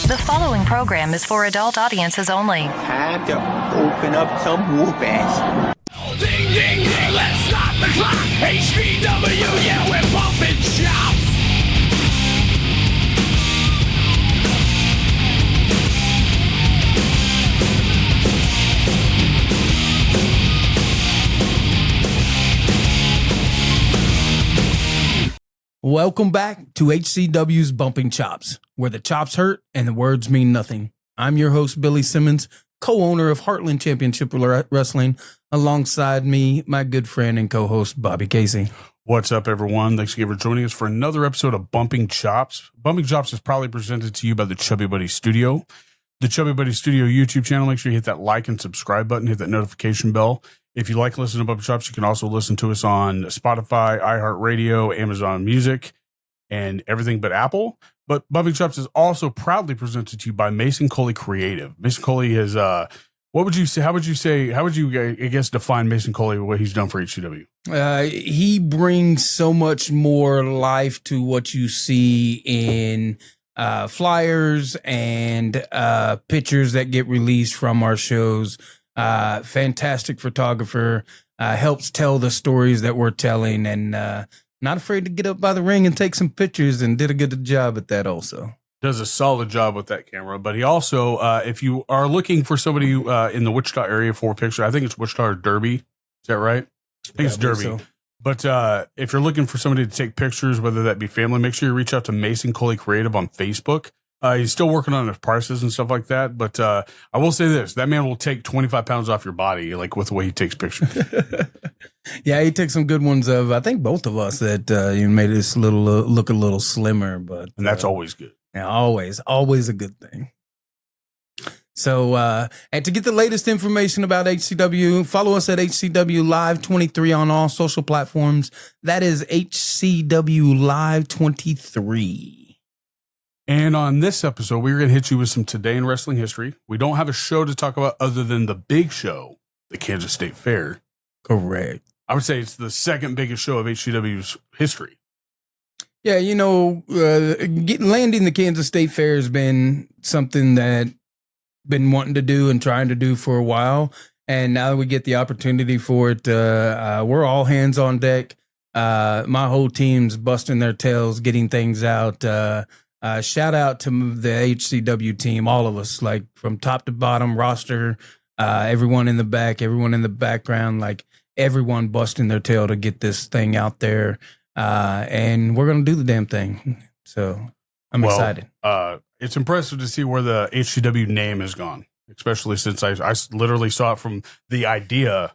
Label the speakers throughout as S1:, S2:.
S1: The following program is for adult audiences only.
S2: Time to open up some whoop ass.
S3: Ding, ding, ding, let's stop the clock. HBW, yeah, we're bumping chops.
S4: Welcome back to HCW's Bumping Chops, where the chops hurt and the words mean nothing. I'm your host, Billy Simmons, co-owner of Heartland Championship Wrestling. Alongside me, my good friend and co-host, Bobby Casey.
S5: What's up, everyone? Thanks again for joining us for another episode of Bumping Chops. Bumping Chops is proudly presented to you by the Chubby Buddy Studio. The Chubby Buddy Studio YouTube channel, make sure you hit that like and subscribe button, hit that notification bell. If you like listening to Bumping Chops, you can also listen to us on Spotify, iHeartRadio, Amazon Music, and everything but Apple. But Bumping Chops is also proudly presented to you by Mason Coley Creative. Mason Coley is, what would you say? How would you, I guess, define Mason Coley, what he's done for HCW?
S4: He brings so much more life to what you see in flyers and pictures that get released from our shows. Fantastic photographer, helps tell the stories that we're telling, and not afraid to get up by the ring and take some pictures, and did a good job at that also.
S5: Does a solid job with that camera. But he also, if you are looking for somebody in the Wichita area for a picture, I think it's Wichita or Derby. Is that right? I think it's Derby. So. But if you're looking for somebody to take pictures, whether that be family, make sure you reach out to Mason Coley Creative on Facebook. He's still working on his prices and stuff like that. But I will say this, that man will take 25 pounds off your body, like with the way he takes pictures.
S4: Yeah, he took some good ones of, I think, both of us that made us look a little slimmer. And
S5: that's always good.
S4: Yeah, always a good thing. So, and to get the latest information about HCW, follow us at HCW Live 23 on all social platforms. That is HCW Live 23.
S5: And on this episode, we're going to hit you with some Today in Wrestling history. We don't have a show to talk about other than the big show, the Kansas State Fair.
S4: Correct.
S5: I would say it's the second biggest show of HCW's history.
S4: Yeah, landing the Kansas State Fair has been something that been wanting to do and trying to do for a while. And now that we get the opportunity for it, we're all hands on deck. My whole team's busting their tails, getting things out. Shout out to the HCW team, all of us, like from top to bottom roster, everyone in the back, everyone in the background, like everyone busting their tail to get this thing out there. And we're going to do the damn thing. So I'm excited.
S5: It's impressive to see where the HCW name has gone, especially since I literally saw it from the idea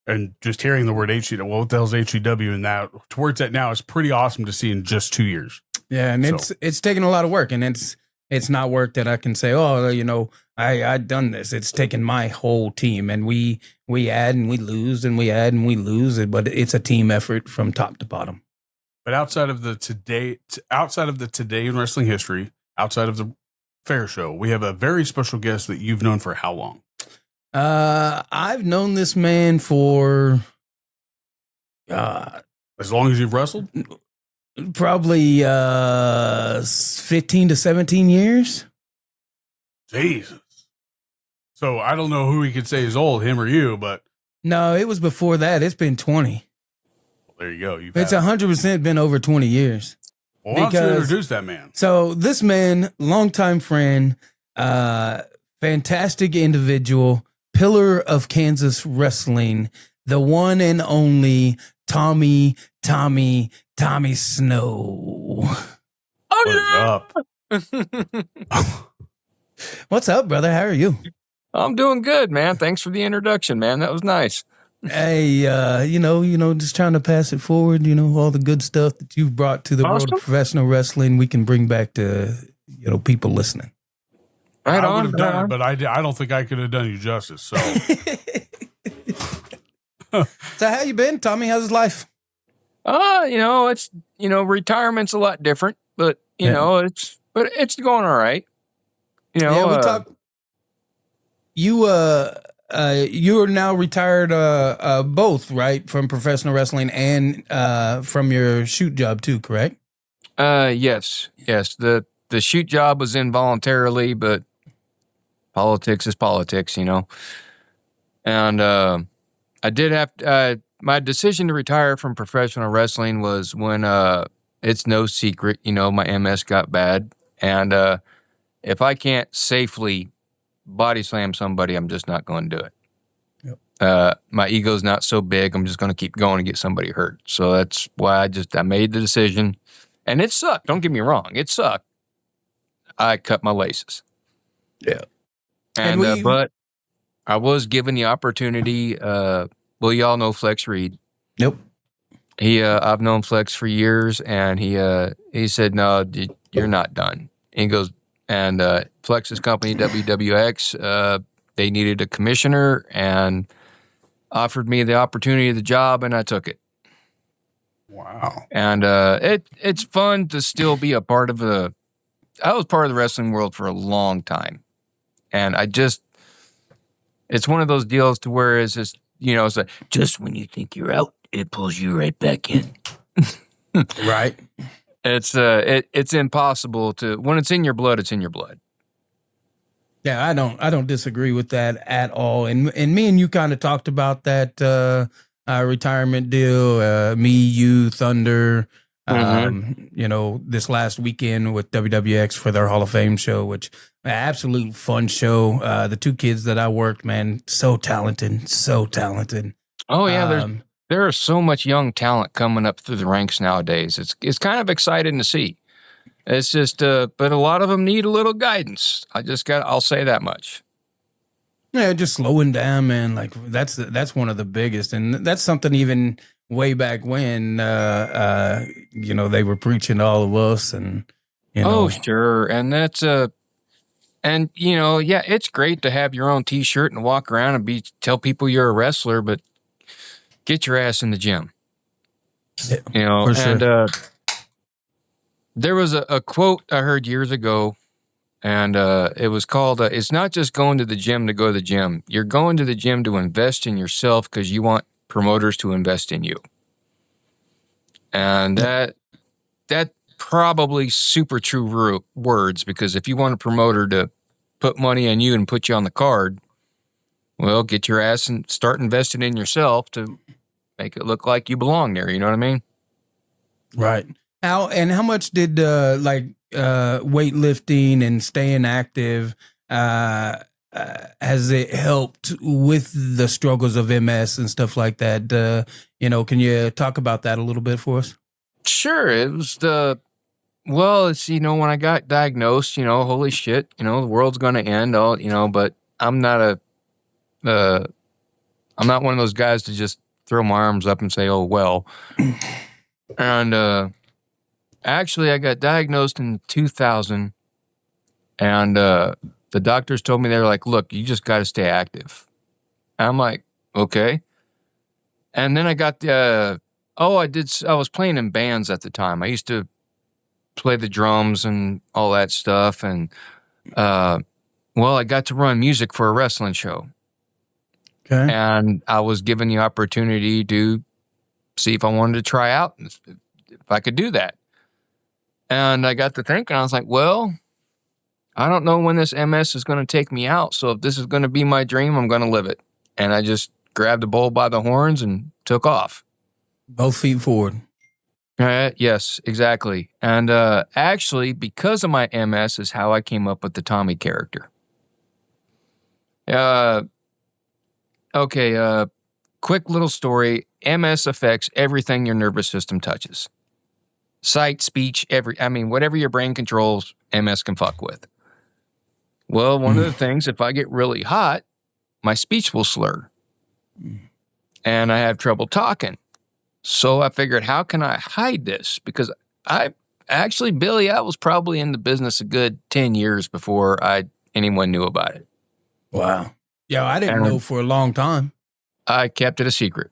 S5: and just hearing the word HCW. Well, what the hell's HCW? And that to where it's at now is pretty awesome to see in just 2 years.
S4: Yeah, and it's taken a lot of work, and it's not work that I can say, I done this. It's taken my whole team, and we add and we lose, and we add and we lose, but it's a team effort from top to bottom.
S5: But outside of the Today in Wrestling history, outside of the fair show, we have a very special guest that you've known for how long?
S4: I've known this man for
S5: as long as you've wrestled.
S4: Probably 15 to 17 years.
S5: Jesus. So I don't know who he could say is old, him or you, but.
S4: No, it was before that. It's been 20.
S5: Well, there you go.
S4: It's 100% been over 20 years.
S5: Well, why don't you introduce that man?
S4: So this man, longtime friend, fantastic individual, pillar of Kansas wrestling, the one and only Tommy Snow.
S5: Oh, what's
S3: up?
S4: What's up, brother? How are you?
S6: I'm doing good, man. Thanks for the introduction, man. That was nice.
S4: Hey, just trying to pass it forward. All the good stuff that you've brought to the world of professional wrestling, we can bring back to people listening.
S5: Right I would have done it, but I don't think I could have done you justice. So,
S4: so how you been, Tommy? How's life?
S6: It's retirement's a lot different, but it's going all right. We
S4: talked. You are now retired, both, right, from professional wrestling and from your shoot job too, correct?
S6: Yes. The the shoot job was involuntarily, but politics is politics, you know. And I did have my decision to retire from professional wrestling was when it's no secret, you know, my MS got bad, and if I can't safely body slam somebody, I'm just not going to do it. My ego's not so big. I'm just going to keep going and get somebody hurt. So that's why I made the decision, and it sucked. Don't get me wrong. It sucked. I cut my laces.
S4: Yeah.
S6: And, but I was given the opportunity. Well, y'all know Flex Reed.
S4: Nope.
S6: I've known Flex for years, and he said, no, you're not done. And he goes, and Flex's company, WWX, they needed a commissioner and offered me the opportunity of the job, and I took it.
S5: Wow.
S6: And it's fun to still be a part of I was part of the wrestling world for a long time. And it's one of those deals to where it's just, you know, it's like, just when you think you're out, it pulls you right back in.
S4: Right.
S6: It's impossible when it's in your blood, it's in your blood.
S4: Yeah, I don't disagree with that at all. And me and you kind of talked about that retirement deal. Me, you, Thunder. You know, this last weekend with WWX for their Hall of Fame show, which absolute fun show. The two kids that I worked, man, so talented.
S6: Oh yeah, there is so much young talent coming up through the ranks nowadays. It's kind of exciting to see. It's just, but a lot of them need a little guidance. I'll say that much.
S4: Yeah, just slowing down, man. Like that's one of the biggest, and that's something even way back when, you know, they were preaching to all of us, and you know.
S6: Oh sure, and that's and you know, yeah, it's great to have your own T-shirt and walk around and tell people you're a wrestler, but get your ass in the gym.
S4: Yeah,
S6: you know,
S4: for sure.
S6: And there was a quote I heard years ago, and it was called, it's not just going to the gym to go to the gym. You're going to the gym to invest in yourself because you want promoters to invest in you. And that probably super true words, because if you want a promoter to put money on you and put you on the card, well, get your ass and start investing in yourself to make it look like you belong there. You know what I mean?
S4: Right. How much did weightlifting and staying active has it helped with the struggles of MS and stuff like that? You know, can you talk about that a little bit for us?
S6: Sure. It was it's, you know, when I got diagnosed, you know, holy shit, you know, the world's going to end, you know, but I'm not one of those guys to just throw my arms up and say, oh, well. And actually, I got diagnosed in 2000, and the doctors told me, they were like, look, you just got to stay active. And I'm like, okay. And then I got I was playing in bands at the time. I used to play the drums and all that stuff. And, I got to run music for a wrestling show.
S4: Okay.
S6: And I was given the opportunity to see if I wanted to try out, if I could do that. And I got to thinking, I was like, well, I don't know when this MS is going to take me out. So if this is going to be my dream, I'm going to live it. And I just grabbed the bull by the horns and took off.
S4: Both feet forward.
S6: Yes, exactly. And actually, because of my MS is how I came up with the Tommy character. Okay, quick little story. MS affects everything your nervous system touches. Sight, speech, whatever your brain controls, MS can fuck with. Well, one of the things, if I get really hot, my speech will slur. And I have trouble talking. So I figured, how can I hide this? Because Billy, I was probably in the business a good 10 years before anyone knew about it.
S4: Wow. Yeah, I didn't know for a long time.
S6: I kept it a secret.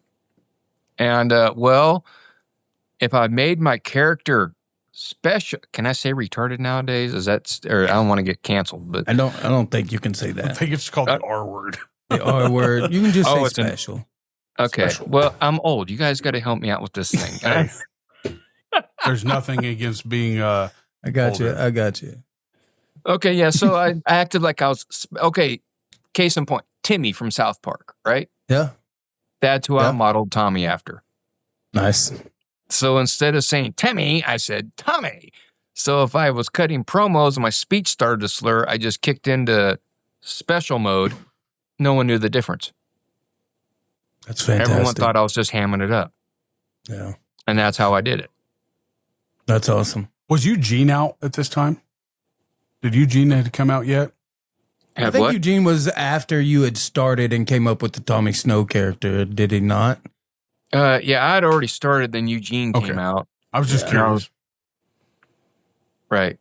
S6: And, if I made my character special, can I say retarded nowadays? Or I don't want to get canceled, but
S4: I don't think you can say that.
S5: I think it's called the R word.
S4: The R word. You can just say special.
S6: Okay.
S5: Special.
S6: Well, I'm old. You guys got to help me out with this thing.
S5: There's nothing against being
S4: I got you.
S5: older.
S4: I got you.
S6: Okay, yeah. So I acted like I was okay. Case in point, Timmy from South Park, right?
S4: Yeah.
S6: That's who I
S4: Yeah.
S6: modeled Tommy after.
S4: Nice.
S6: So instead of saying Timmy, I said Tommy. So if I was cutting promos and my speech started to slur, I just kicked into special mode. No one knew the difference.
S4: That's fantastic.
S6: Everyone thought I was just hamming it up.
S4: Yeah.
S6: And that's how I did it.
S4: That's awesome.
S5: Was Eugene out at this time? Did Eugene had come out yet?
S4: I think Eugene was after you had started and came up with the Tommy Snow character, did he not?
S6: Yeah, I had already started, then Eugene came out.
S5: I was just curious.
S6: Right.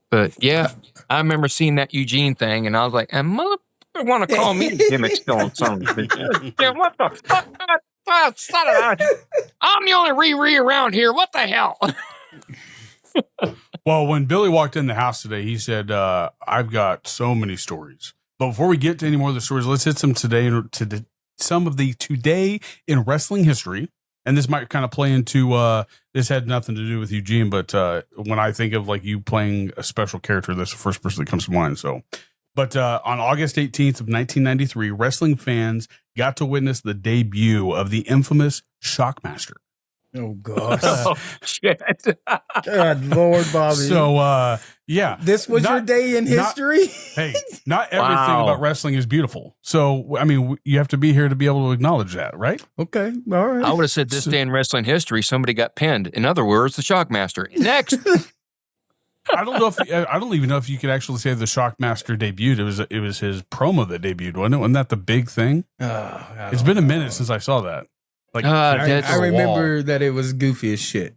S6: But yeah, I remember seeing that Eugene thing, and I was like, and mother want to call me the Gimmick Stone son of a bitch. Yeah, what the fuck? Son of a- I'm the only Riri around here. What the hell?
S5: Well, when Billy walked in the house today, he said, I've got so many stories. But before we get to any more of the stories, let's hit some some of the today in wrestling history. And this might kind of play into, this had nothing to do with Eugene, but when I think of like you playing a special character, that's the first person that comes to mind. So, but on August 18th of 1993, wrestling fans got to witness the debut of the infamous Shockmaster.
S4: Oh, gosh.
S6: Oh, shit.
S4: God, Lord, Bobby.
S5: So, yeah.
S4: This was your day in history?
S5: Hey, not everything about wrestling is beautiful. So, I mean, you have to be here to be able to acknowledge that, right?
S4: Okay. All right.
S6: I would have said this day in wrestling history, somebody got pinned. In other words, the Shockmaster. Next.
S5: I don't even know if you could actually say the Shockmaster debuted. It was his promo that debuted, wasn't it? Wasn't that the big thing? It's been a minute since I saw that. Like,
S4: I remember that it was goofy as shit.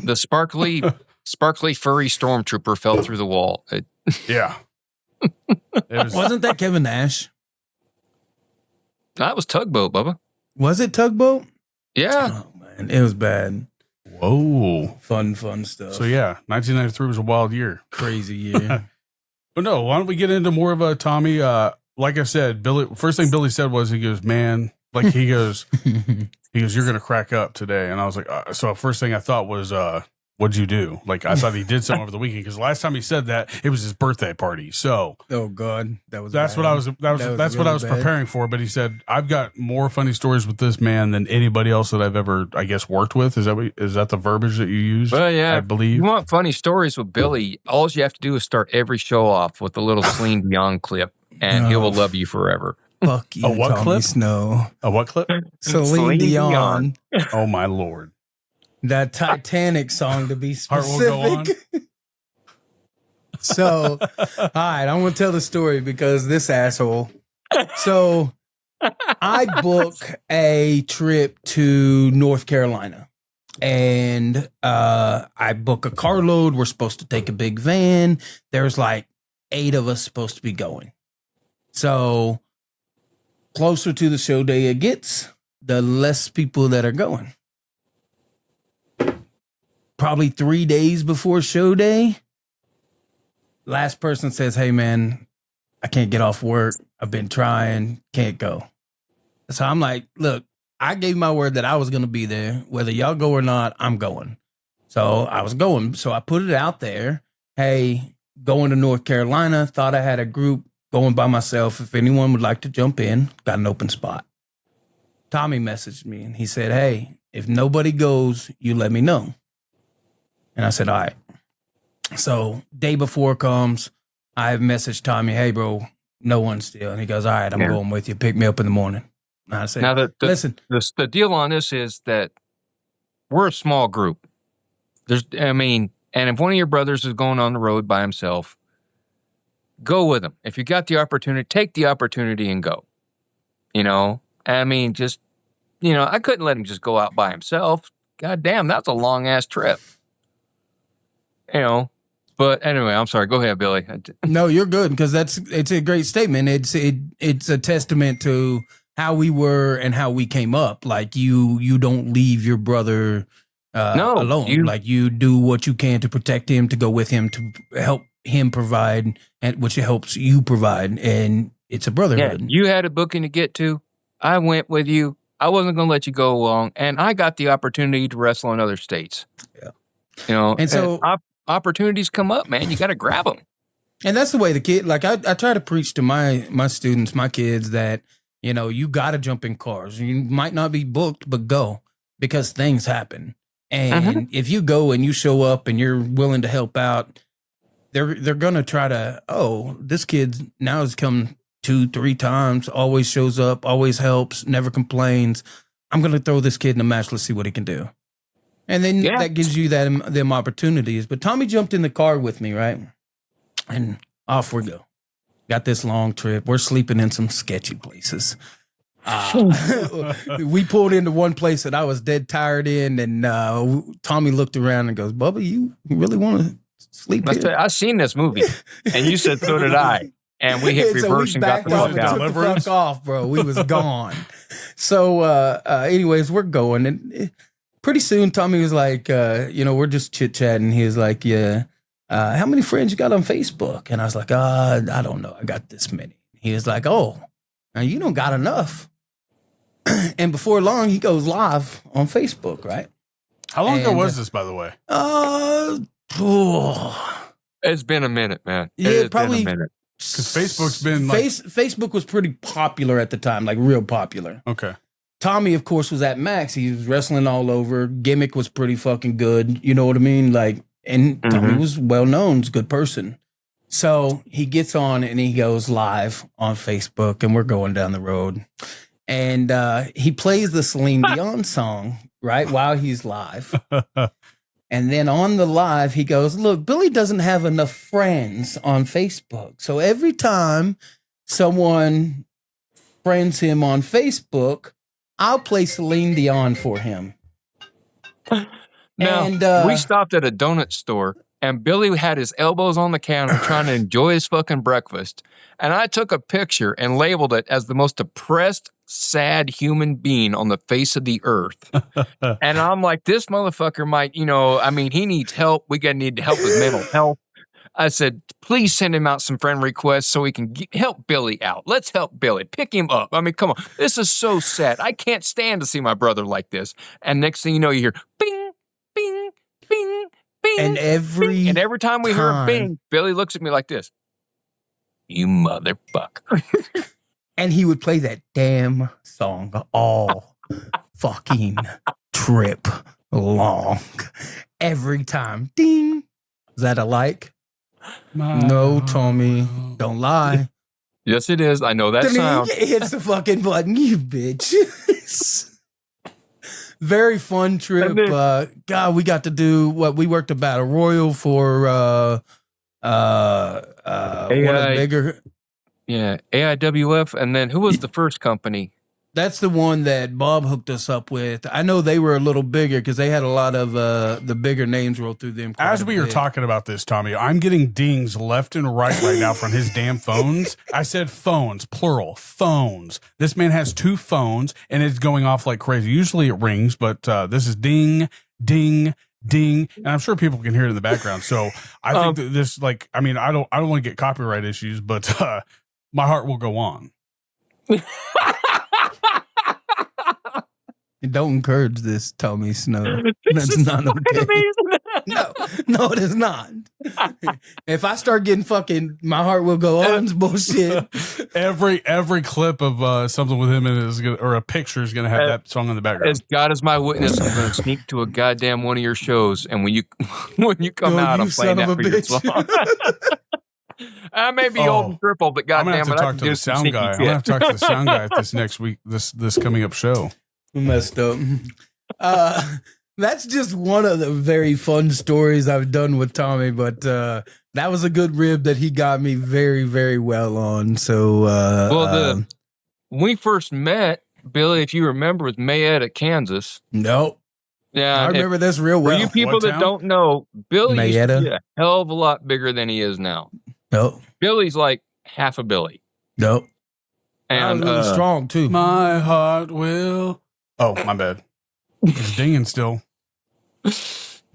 S6: The sparkly furry stormtrooper fell through the wall.
S5: Yeah.
S4: Wasn't that Kevin Nash?
S6: That was Tugboat, Bubba.
S4: Was it Tugboat?
S6: Yeah.
S4: Oh, man. It was bad.
S5: Whoa.
S4: Fun stuff.
S5: So, yeah, 1993 was a wild year.
S4: Crazy year.
S5: But no, why don't we get into more of a Tommy? Like I said, first thing Billy said was, he goes, man, like he goes, you're going to crack up today. And I was like, so first thing I thought was, what'd you do? Like, I thought he did something over the weekend, because last time he said that, it was his birthday party. So,
S4: oh God, that's
S5: bad. What I was preparing for. But he said, I've got more funny stories with this man than anybody else that I've ever, I guess, worked with. Is that the verbiage that you used?
S6: Well, yeah.
S5: I believe.
S6: You want funny stories with Billy, all you have to do is start every show off with a little Celine Dion clip, and he will love you forever.
S4: Fuck you,
S5: A what
S4: Tommy
S5: clip?
S4: Snow.
S5: A what clip?
S4: Celine Dion.
S5: Oh my Lord.
S4: That Titanic song, to be
S5: Heart will go on.
S4: specific. So, all right, I'm going to tell the story because this asshole. So, I book a trip to North Carolina, and I book a carload. We're supposed to take a big van. There's like 8 of us supposed to be going. So, closer to the show day it gets, the less people that are going. Probably 3 days before show day, last person says, hey man, I can't get off work. I've been trying, can't go. So I'm like, look, I gave my word that I was going to be there. Whether y'all go or not, I'm going. So I was going. So I put it out there. Hey, going to North Carolina. Thought I had a group going by myself. If anyone would like to jump in, got an open spot. Tommy messaged me and he said, hey, if nobody goes, you let me know. And I said, all right. So day before comes, I messaged Tommy, hey, bro, no one still. And he goes, all right, I'm going with you. Pick me up in the morning. And I said,
S6: now,
S4: listen.
S6: The deal on this is that we're a small group. And if one of your brothers is going on the road by himself, go with him. If you got the opportunity, take the opportunity and go. I couldn't let him just go out by himself. God damn, that's a long ass trip. But anyway, I'm sorry. Go ahead, Billy.
S4: No, you're good, because it's a great statement. It's a testament to how we were and how we came up. Like you don't leave your brother alone. You do what you can to protect him, to go with him, to help him provide, and which helps you provide. And it's a brotherhood.
S6: Yeah, you had a booking to get to. I went with you. I wasn't going to let you go along, and I got the opportunity to wrestle in other states.
S4: Yeah. And so
S6: opportunities come up, man, you got to grab them.
S4: And that's the way the kid, like I try to preach to my students, my kids that, you know, you got to jump in cars. You might not be booked, but go, because things happen. And if you go and you show up and you're willing to help out, they're going to try to, oh, this kid now has come 2-3 times, always shows up, always helps, never complains. I'm going to throw this kid in a match. Let's see what he can do. And then that gives you them opportunities. But Tommy jumped in the car with me, right? And off we go. Got this long trip. We're sleeping in some sketchy places. We pulled into one place that I was dead tired in, and Tommy looked around and goes, "Bubba, you really want to sleep here?"
S6: I've seen this movie, and you said so did I. And we hit reverse and got the fuck out.
S4: Took the fuck off, bro. We was gone. So, anyways, we're going, and pretty soon Tommy was like, we're just chit chatting. He was like, "Yeah, how many friends you got on Facebook?" And I was like, I don't know. I got this many. He was like, "Oh, now you don't got enough." And before long, he goes live on Facebook, right?
S5: How long ago was this, by the way?
S6: It's been a minute, man.
S4: Yeah, probably.
S6: Been a minute.
S5: Because Facebook's been like...
S4: Facebook was pretty popular at the time, like real popular.
S5: Okay.
S4: Tommy, of course, was at Max. He was wrestling all over. Gimmick was pretty fucking good. You know what I mean? Like, and Tommy was well known, was a good person. So he gets on and he goes live on Facebook, and we're going down the road. And he plays the Celine Dion song, right, while he's live. And then on the live, he goes, "Look, Billy doesn't have enough friends on Facebook. So every time someone friends him on Facebook, I'll play Celine Dion for him."
S6: Now,
S4: and
S6: we stopped at a donut store, and Billy had his elbows on the counter trying to enjoy his fucking breakfast. And I took a picture and labeled it as the most depressed, sad human being on the face of the earth. And I'm like, this motherfucker might, he needs help. We need to help with mental health. I said, please send him out some friend requests so we can help Billy out. Let's help Billy. Pick him up. I mean, come on. This is so sad. I can't stand to see my brother like this. And next thing you know, you hear bing, bing, bing, bing.
S4: And
S6: every time we hear bing, Billy looks at me like this. You motherfucker.
S4: And he would play that damn song all fucking trip long. Every time. Ding. Is that a like? No, Tommy. Don't lie.
S6: Yes, it is. I know that sound.
S4: It hits the fucking button, you bitch. Very fun trip. God, we got to do what we worked a battle royal for one of the bigger.
S6: Yeah, AIWF. And then who was the first company?
S4: That's the one that Bob hooked us up with. I know they were a little bigger because they had a lot of the bigger names roll through them.
S5: As we were talking about this, Tommy, I'm getting dings left and right now from his damn phones. I said phones, plural, phones. This man has 2 phones and it's going off like crazy. Usually it rings, but this is ding, ding, ding, and I'm sure people can hear it in the background. So I think that this, I don't want to get copyright issues, but my heart will go on.
S4: Don't encourage this, Tommy Snow. That's not okay. No, it is not. If I start getting fucking, my heart will go on. It's bullshit.
S5: Every clip of something with him in it or a picture is gonna have that song in the background.
S6: As God is my witness, I'm gonna sneak to a goddamn one of your shows, and when you come out, I'm playing that for your song. I may be old and crippled, but goddamn it,
S5: I'm gonna have to talk to the sound guy. I'm gonna have to talk to the sound guy at this next week, this coming up show.
S4: Messed up. That's just one of the very fun stories I've done with Tommy, but that was a good rib that he got me very, very well on. So,
S6: when we first met, Billy, if you remember, with Mayette at Kansas.
S4: Nope.
S6: Yeah,
S4: I remember this real well.
S6: For you people that don't know, Billy
S4: Mayetta
S6: used to be a hell of a lot bigger than he is now.
S4: Nope.
S6: Billy's like half a Billy.
S4: Nope.
S6: And
S4: really strong too.
S5: My heart will. Oh, my bad. It's dinging still.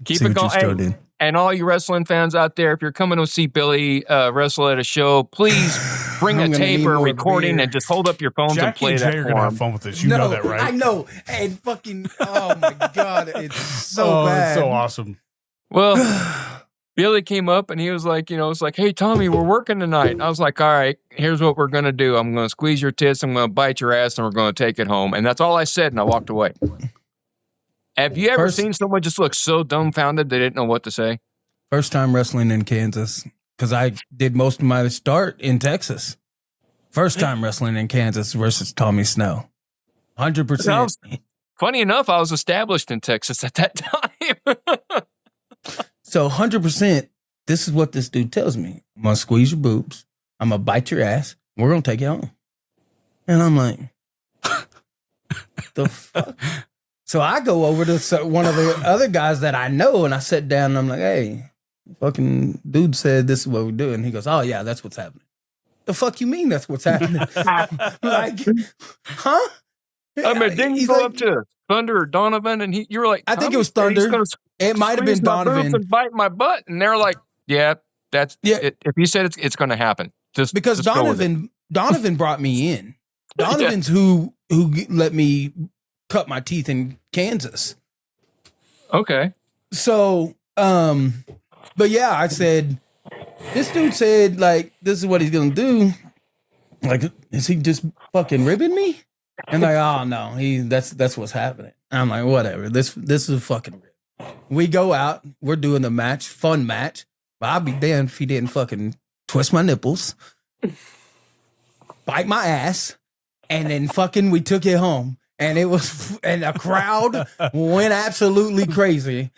S6: Keep it going. And all you wrestling fans out there, if you're coming to see Billy wrestle at a show, please bring a tape or a recording and just hold up your phones and play that.
S5: Jay are gonna have fun with this. You know that, right?
S4: I know. And fucking, oh my God, it's so bad.
S5: It's so awesome.
S6: Well, Billy came up and he was like, it's like, hey, Tommy, we're working tonight. And I was like, all right, here's what we're going to do. I'm going to squeeze your tits. I'm going to bite your ass and we're going to take it home. And that's all I said. And I walked away. Have you ever seen someone just look so dumbfounded they didn't know what to say?
S4: First time wrestling in Kansas, because I did most of my start in Texas. First time wrestling in Kansas versus Tommy Snow. 100%.
S6: Funny enough, I was established in Texas at that time.
S4: So 100%, this is what this dude tells me. I'm going to squeeze your boobs. I'm going to bite your ass. We're going to take you home. And I'm like, the fuck? So I go over to one of the other guys that I know, and I sit down, and I'm like, hey, fucking dude said this is what we're doing. He goes, oh, yeah, that's what's happening. The fuck you mean that's what's happening? Like, huh?
S6: I mean, didn't you go up to Thunder or Donovan, and you were like,
S4: I think it was Thunder. It might have been Donovan.
S6: And bite my butt, and they're like, yeah, that's it. If you said it's going to happen,
S4: because Donovan brought me in. Donovan's who let me cut my teeth in Kansas.
S6: Okay.
S4: So, but yeah, I said, this dude said, like, this is what he's gonna do. Like, is he just fucking ribbing me? And like, oh no, that's what's happening. And I'm like, whatever. This is a fucking rib. We go out, we're doing the match, fun match. But I'll be damned if he didn't fucking twist my nipples, bite my ass, and then fucking we took it home. And and a crowd went absolutely crazy.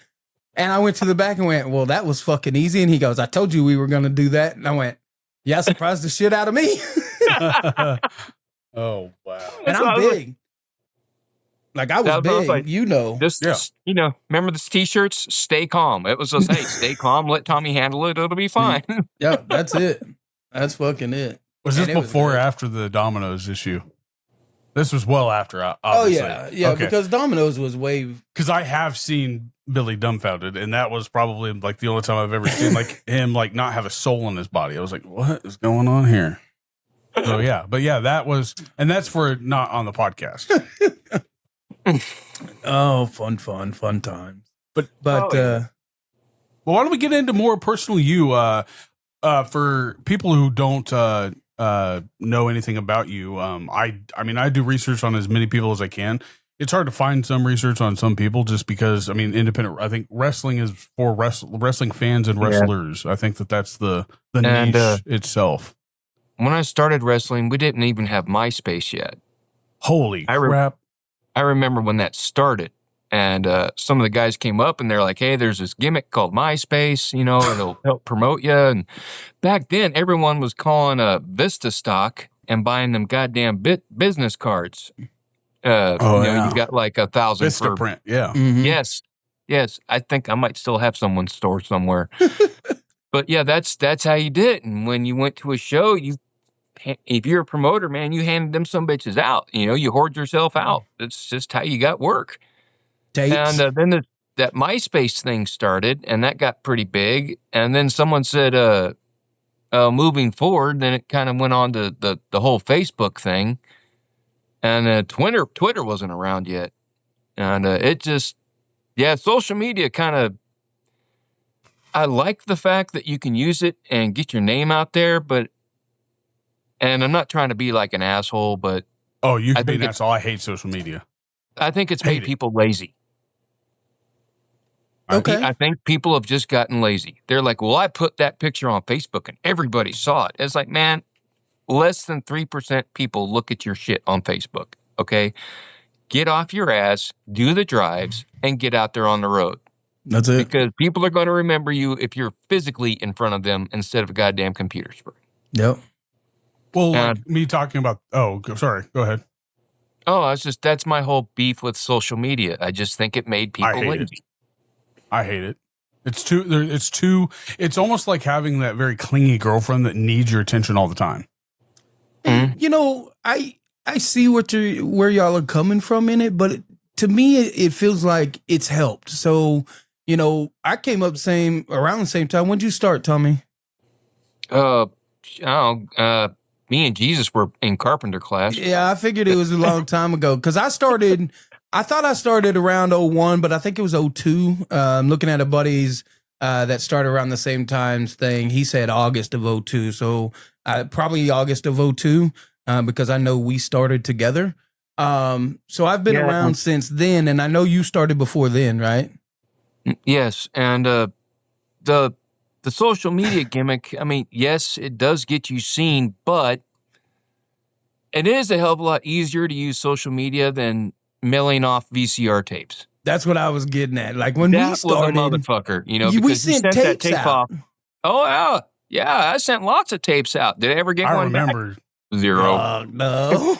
S4: And I went to the back and went, well, that was fucking easy. And he goes, I told you we were going to do that. And I went, yeah, surprised the shit out of me.
S5: Oh, wow.
S4: And I'm big. Like, I was big,
S6: like,
S4: Just,
S6: remember the t-shirts? Stay calm. It was just, hey, stay calm. Let Tommy handle it. It'll be fine.
S4: Yeah, that's it. That's fucking it.
S5: Was this before or after the Domino's issue? This was well after, obviously.
S4: Oh, yeah. Okay. Because Domino's was way...
S5: Because I have seen Billy dumbfounded, and that was probably, like, the only time I've ever seen, like, him, like, not have a soul in his body. I was like, what is going on here? So, yeah. But, yeah, that was... And that's for not on the podcast.
S4: Oh, fun times.
S5: But
S4: well,
S5: why don't we get into more personal you? For people who don't know anything about you, I mean, I do research on as many people as I can. It's hard to find some research on some people just because, I mean, independent. I think wrestling is for wrestling fans and wrestlers. I think that's the niche itself.
S6: When I started wrestling, we didn't even have MySpace yet.
S5: Holy crap.
S6: I remember when that started, and some of the guys came up and they're like, hey, there's this gimmick called MySpace, and it'll help promote you. And back then, everyone was calling a Vista stock and buying them goddamn business cards. You got like 1,000
S5: Vista print, yeah.
S4: Mm-hmm.
S6: Yes. I think I might still have someone's store somewhere. But yeah, that's how you did it. And when you went to a show, if you're a promoter, man, you handed them some bitches out. You hoard yourself out. It's just how you got work.
S4: Tapes.
S6: And then that MySpace thing started, and that got pretty big. And then someone said, moving forward, then it kind of went on to the whole Facebook thing. And Twitter wasn't around yet. And it just, social media kind of, I like the fact that you can use it and get your name out there, and I'm not trying to be like an asshole, but...
S5: Oh, you can be an asshole. I hate social media.
S6: I think it's made people lazy.
S4: Okay.
S6: I think people have just gotten lazy. They're like, well, I put that picture on Facebook and everybody saw it. It's like, man, less than 3% people look at your shit on Facebook, okay? Get off your ass, do the drives, and get out there on the road.
S4: That's it.
S6: Because people are going to remember you if you're physically in front of them instead of a goddamn computer screen.
S4: Yep.
S5: Well, like me talking about... Oh, sorry. Go ahead.
S6: Oh, that's my whole beef with social media. I just think it made people lazy.
S5: I hate it. It's almost like having that very clingy girlfriend that needs your attention all the time.
S4: Mm-hmm. I see where y'all are coming from in it, but to me, it feels like it's helped. So, I came up around the same time. When'd you start, Tommy?
S6: Me and Jesus were in carpenter class.
S4: Yeah, I figured it was a long time ago because I thought I started around 01, but I think it was 02. Looking at a buddy's that started around the same times thing. He said August of '02, so probably August of '02 because I know we started together. So I've been around since then, and I know you started before then, right?
S6: Yes, and the social media gimmick. I mean, yes, it does get you seen, but it is a hell of a lot easier to use social media than mailing off VCR tapes.
S4: That's what I was getting at. Like when we started,
S6: was a motherfucker, you know,
S4: we
S6: because you
S4: sent
S6: sent that
S4: tapes
S6: tape
S4: out.
S6: off. Oh yeah, I sent lots of tapes out. Did I ever get
S5: I
S6: one
S5: remember.
S6: back? Zero.
S4: No.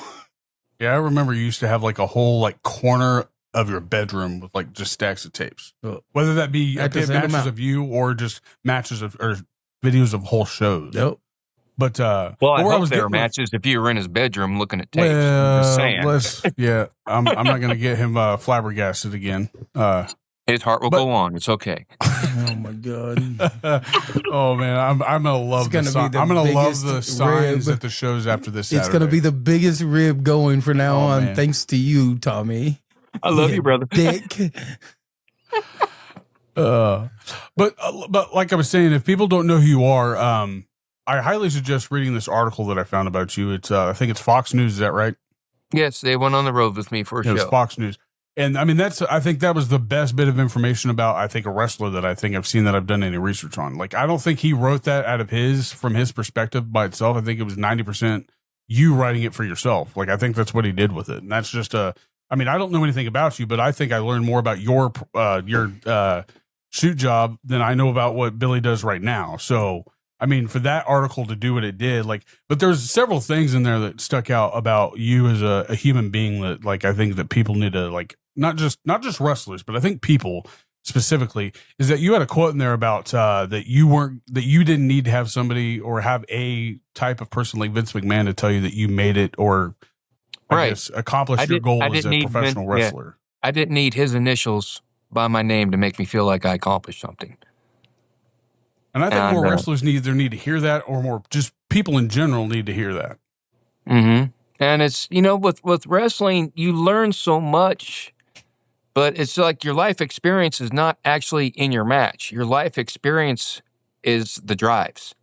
S5: Yeah, I remember you used to have like a whole like corner of your bedroom with like just stacks of tapes, whether that be matches of you or just matches of or videos of whole shows.
S4: Nope.
S5: But
S6: Well, I hope there were matches if you were in his bedroom looking at tapes. I'm just saying.
S5: I'm not going to get him flabbergasted again.
S6: His heart will go on. It's okay.
S4: Oh my god.
S5: Oh man, I'm gonna love the sign. I'm gonna love the signs
S4: rib.
S5: at the shows after this Saturday.
S4: It's gonna be the biggest rib going for now on,
S5: man.
S4: thanks to you, Tommy.
S6: I love you, brother.
S4: Dick.
S5: But like I was saying, if people don't know who you are, I highly suggest reading this article that I found about you. It's I think it's Fox News. Is that right?
S6: Yes, they went on the road with me for a show.
S5: It was Fox News. And I mean, I think that was the best bit of information about, I think, a wrestler that I think I've seen that I've done any research on. Like, I don't think he wrote that from his perspective by itself. I think it was 90% you writing it for yourself. Like, I think that's what he did with it. And that's just I mean, I don't know anything about you, but I think I learned more about your shoot job than I know about what Billy does right now. So, I mean, for that article to do what it did, like, but there's several things in there that stuck out about you as a human being that, like, I think that people need to, like, not just wrestlers, but I think people specifically, is that you had a quote in there about that you didn't need to have somebody or have a type of person like Vince McMahon to tell you that you made it or I guess accomplished your goal as a professional wrestler.
S6: I didn't need his initials by my name to make me feel like I accomplished something.
S5: And I think more wrestlers either need to hear that, or more just people in general need to hear that.
S6: Mm-hmm. And it's, you know, with wrestling, you learn so much, but it's like your life experience is not actually in your match. Your life experience is the drives.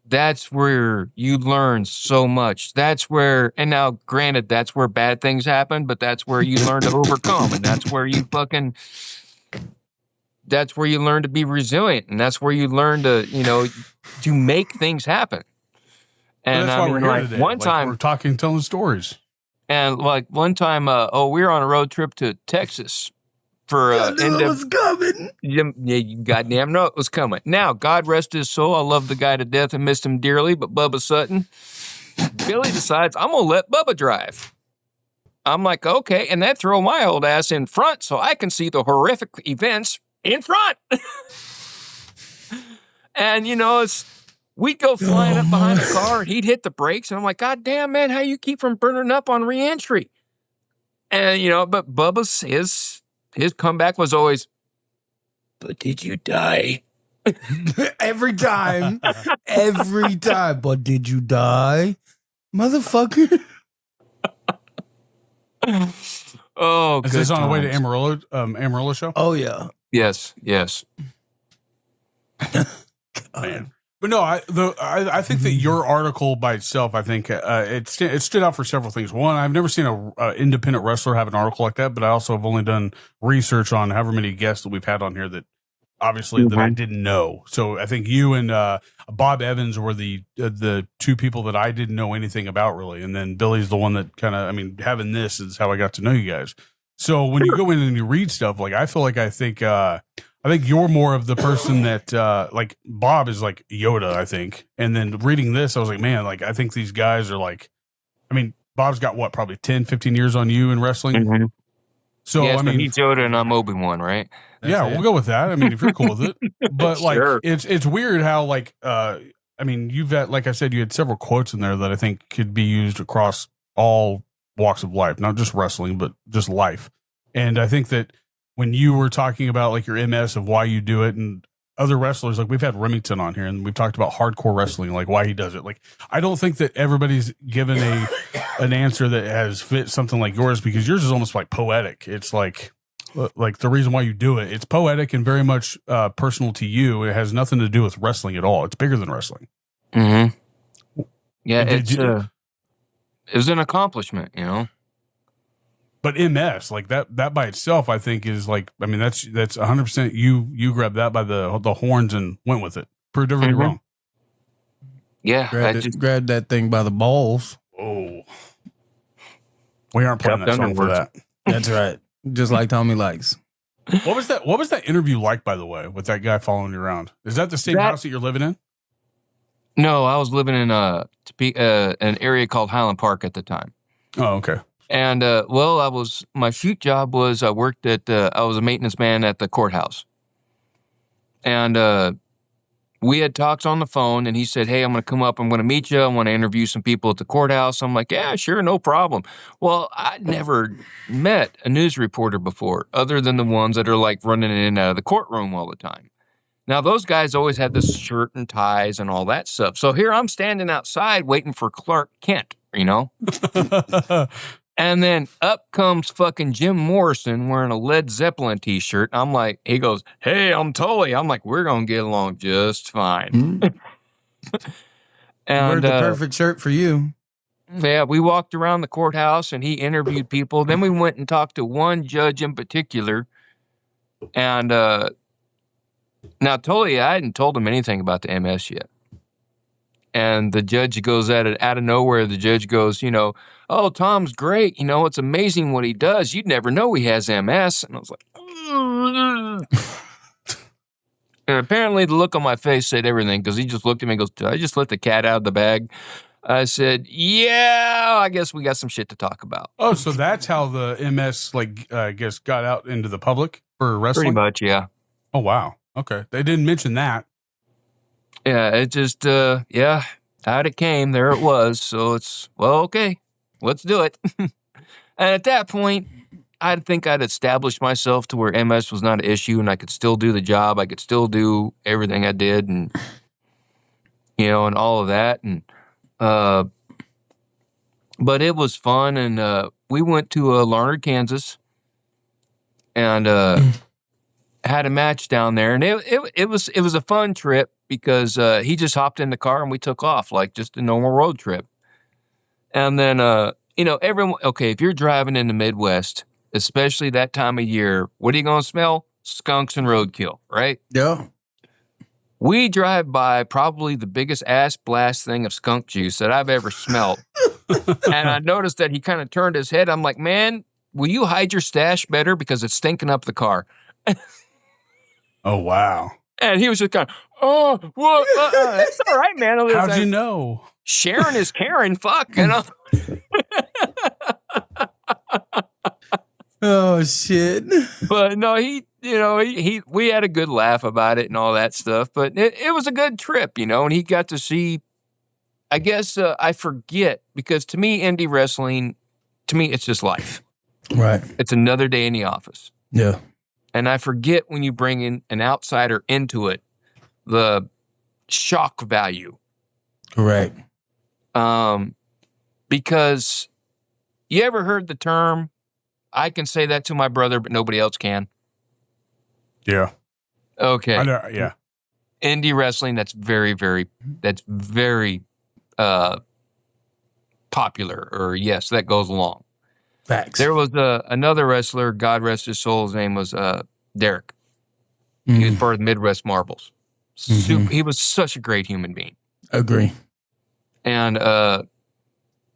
S6: That's where you learn so much. That's where, and now granted, that's where bad things happen, but that's where you learn to overcome. And that's where you that's where you learn to be resilient. And that's where you learn to, you know, to make things happen. And
S5: that's why we're here
S6: like
S5: today.
S6: One
S5: like
S6: time
S5: we're talking, telling stories.
S6: And like one time, we were on a road trip to Texas for
S4: I knew it was coming.
S6: Yeah, you goddamn know it was coming. Now, God rest his soul. I love the guy to death and missed him dearly, but Bubba Sutton, Billy decides I'm gonna let Bubba drive. I'm like, okay, and that throw my old ass in front so I can see the horrific events in front. And you know, we'd go flying up behind the car, and he'd hit the brakes, and I'm like, God damn, man, how you keep from burning up on re-entry? And, you know, but Bubba's, his comeback was always, but did you die?
S4: Every time. Every time. But did you die? Motherfucker.
S6: Oh,
S5: Is this on the way to Amarillo show?
S4: Oh, yeah.
S6: Yes.
S5: Man. But no, I think that your article by itself, I think it stood out for several things. One, I've never seen a independent wrestler have an article like that, but I also have only done research on however many guests that we've had on here that obviously that I didn't know. So I think you and Bob Evans were the two people that I didn't know anything about really, and then Billy's the one that kind of, I mean, having this is how I got to know you guys. So when you go in and you read stuff, like I feel like I think you're more of the person that like Bob is like Yoda, I think. And then reading this, I was like, man, like I think these guys are like, I mean, Bob's got what, probably 10, 15 years on you in wrestling. Mm-hmm. So,
S6: yes,
S5: I mean,
S6: he's Yoda and I'm Obi-Wan, right?
S5: We'll go with that. I mean, if you're cool with it, but like, sure. It's weird how like, I mean, you've got, like I said, you had several quotes in there that I think could be used across all walks of life, not just wrestling, but just life. And I think that when you were talking about like your MS of why you do it and other wrestlers, like we've had Remington on here and we've talked about hardcore wrestling, like why he does it. Like, I don't think that everybody's given an answer that has fit something like yours, because yours is almost like poetic. It's like, like the reason why you do it. It's poetic and very much personal to you. It has nothing to do with wrestling at all. It's bigger than wrestling.
S6: Mm-hmm. Yeah,
S5: Did
S6: it was an accomplishment, you know.
S5: But MS, like that by itself, I think is like, I mean, that's 100% you grabbed that by the horns and went with it. Proved everybody wrong.
S6: Yeah,
S4: Grabbed that thing by the balls.
S5: Oh, we aren't playing that song for that.
S4: That's right. Just like Tommy likes.
S5: What was that interview like, by the way, with that guy following you around? Is that the same house that you're living in?
S6: No, I was living in an area called Highland Park at the time.
S5: Oh, okay.
S6: And my shoot job was I was a maintenance man at the courthouse. And we had talks on the phone, and he said, "Hey, I'm going to come up. I'm going to meet you. I want to interview some people at the courthouse." I'm like, "Yeah, sure, no problem." Well, I'd never met a news reporter before, other than the ones that are like running in and out of the courtroom all the time. Now, those guys always had this shirt and ties and all that stuff. So here I'm standing outside waiting for Clark Kent, you know? And then up comes fucking Jim Morrison wearing a Led Zeppelin t-shirt. I'm like, he goes, "Hey, I'm Tully." I'm like, "We're going to get along just fine." And
S4: We're the perfect shirt for you.
S6: Yeah, we walked around the courthouse and he interviewed people. Then we went and talked to one judge in particular. And now, Tully, I hadn't told him anything about the MS yet. And the judge goes out of nowhere. The judge goes, you know, "Oh, Tom's great. You know, it's amazing what he does. You'd never know he has MS." And I was like, and apparently the look on my face said everything, because he just looked at me and goes, "Did I just let the cat out of the bag?" I said, "Yeah, I guess we got some shit to talk about."
S5: Oh, so that's how the MS, like, I guess, got out into the public for wrestling?
S6: Pretty much, yeah.
S5: Oh, wow. Okay. They didn't mention that.
S6: Yeah, it just, out it came. There it was. So it's, well, okay, let's do it. And at that point, I think I'd established myself to where MS was not an issue and I could still do the job. I could still do everything I did and, you know, and all of that. And, but it was fun. And, we went to Larned, Kansas and, had a match down there. And it was a fun trip, because he just hopped in the car and we took off like just a normal road trip. And then, you know, everyone, okay, if you're driving in the Midwest, especially that time of year, what are you going to smell? Skunks and roadkill, right?
S4: Yeah.
S6: We drive by probably the biggest ass blast thing of skunk juice that I've ever smelled. And I noticed that he kind of turned his head. I'm like, "Man, will you hide your stash better? Because it's stinking up the car."
S5: Oh, wow.
S6: And he was just kind of, "Oh, what? It's all right, man."
S5: How'd you know?
S6: Sharon is Karen. Fuck, you know.
S4: Oh shit!
S6: But no, we had a good laugh about it and all that stuff. But it was a good trip, you know. And he got to see. I guess I forget, because to me, indie wrestling, it's just life.
S4: Right.
S6: It's another day in the office.
S4: Yeah.
S6: And I forget, when you bring in an outsider into it, the shock value.
S4: Correct.
S6: Because you ever heard the term, "I can say that to my brother, but nobody else can"?
S5: Yeah.
S6: Okay.
S5: Yeah.
S6: Indie wrestling, that's very, very popular, or yes, that goes along.
S4: Facts.
S6: There was another wrestler, God rest his soul, his name was Derek. He was part of the Midwest Marbles. He was such a great human being.
S4: Agree.
S6: And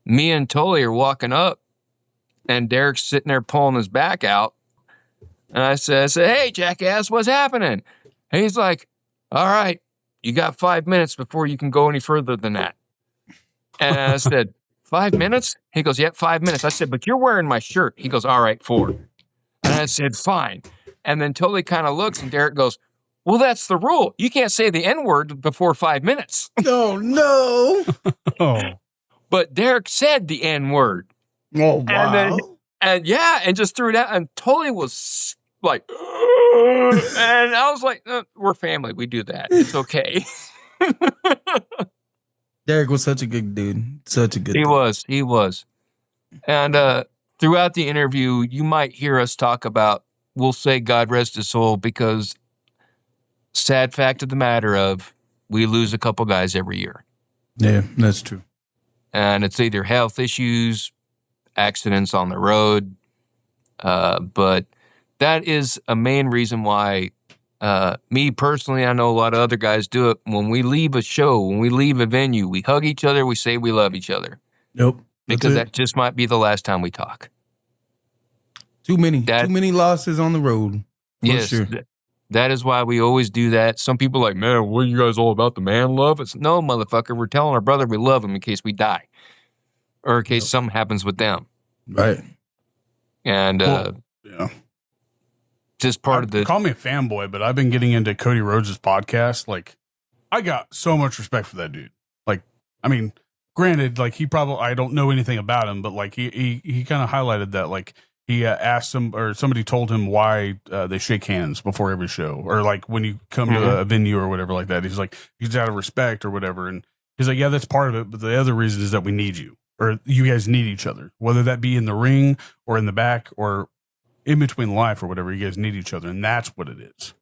S6: me and Tully are walking up, and Derek's sitting there pulling his back out. And I said, "Hey, jackass, what's happening?" And he's like, "All right, you got 5 minutes before you can go any further than that." And I said, 5 minutes? He goes, "Yep, 5 minutes." I said, "But you're wearing my shirt." He goes, "All right, 4. And I said, "Fine." And then Tully kind of looks, and Derek goes, "Well, that's the rule. You can't say the N-word before 5 minutes."
S4: Oh no!
S5: Oh.
S6: But Derek said the N-word.
S4: Oh wow!
S6: And just threw it out. And Tully was like, and I was like, "We're family. We do that. It's okay."
S4: Derek was such a good dude. Such a good.
S6: He was. And throughout the interview, you might hear us talk about we'll say God rest his soul, because sad fact of the matter of, we lose a couple guys every year.
S4: Yeah, that's true.
S6: And it's either health issues, accidents on the road. But that is a main reason why, me personally, I know a lot of other guys do it. When we leave a show, when we leave a venue, we hug each other, we say we love each other.
S4: Nope.
S6: Because that just might be the last time we talk.
S4: Too many losses on the road.
S6: Yes.
S4: Sure.
S6: That is why we always do that. Some people are like, man, what are you guys all about, the man love? It's no, motherfucker. We're telling our brother we love him in case we die, or in case something happens with them.
S4: Right.
S6: And
S5: yeah,
S6: just part of the.
S5: Call me a fanboy, but I've been getting into Cody Rhodes' podcast. Like, I got so much respect for that dude. Like, I mean, granted, like I don't know anything about him, but like he kind of highlighted that, like, he asked him, or somebody told him why they shake hands before every show, or like when you come to a venue or whatever like that. He's like, he's out of respect or whatever. And he's like, yeah, that's part of it. But the other reason is that we need you, or you guys need each other, whether that be in the ring or in the back or in between life or whatever. You guys need each other. And that's what it is.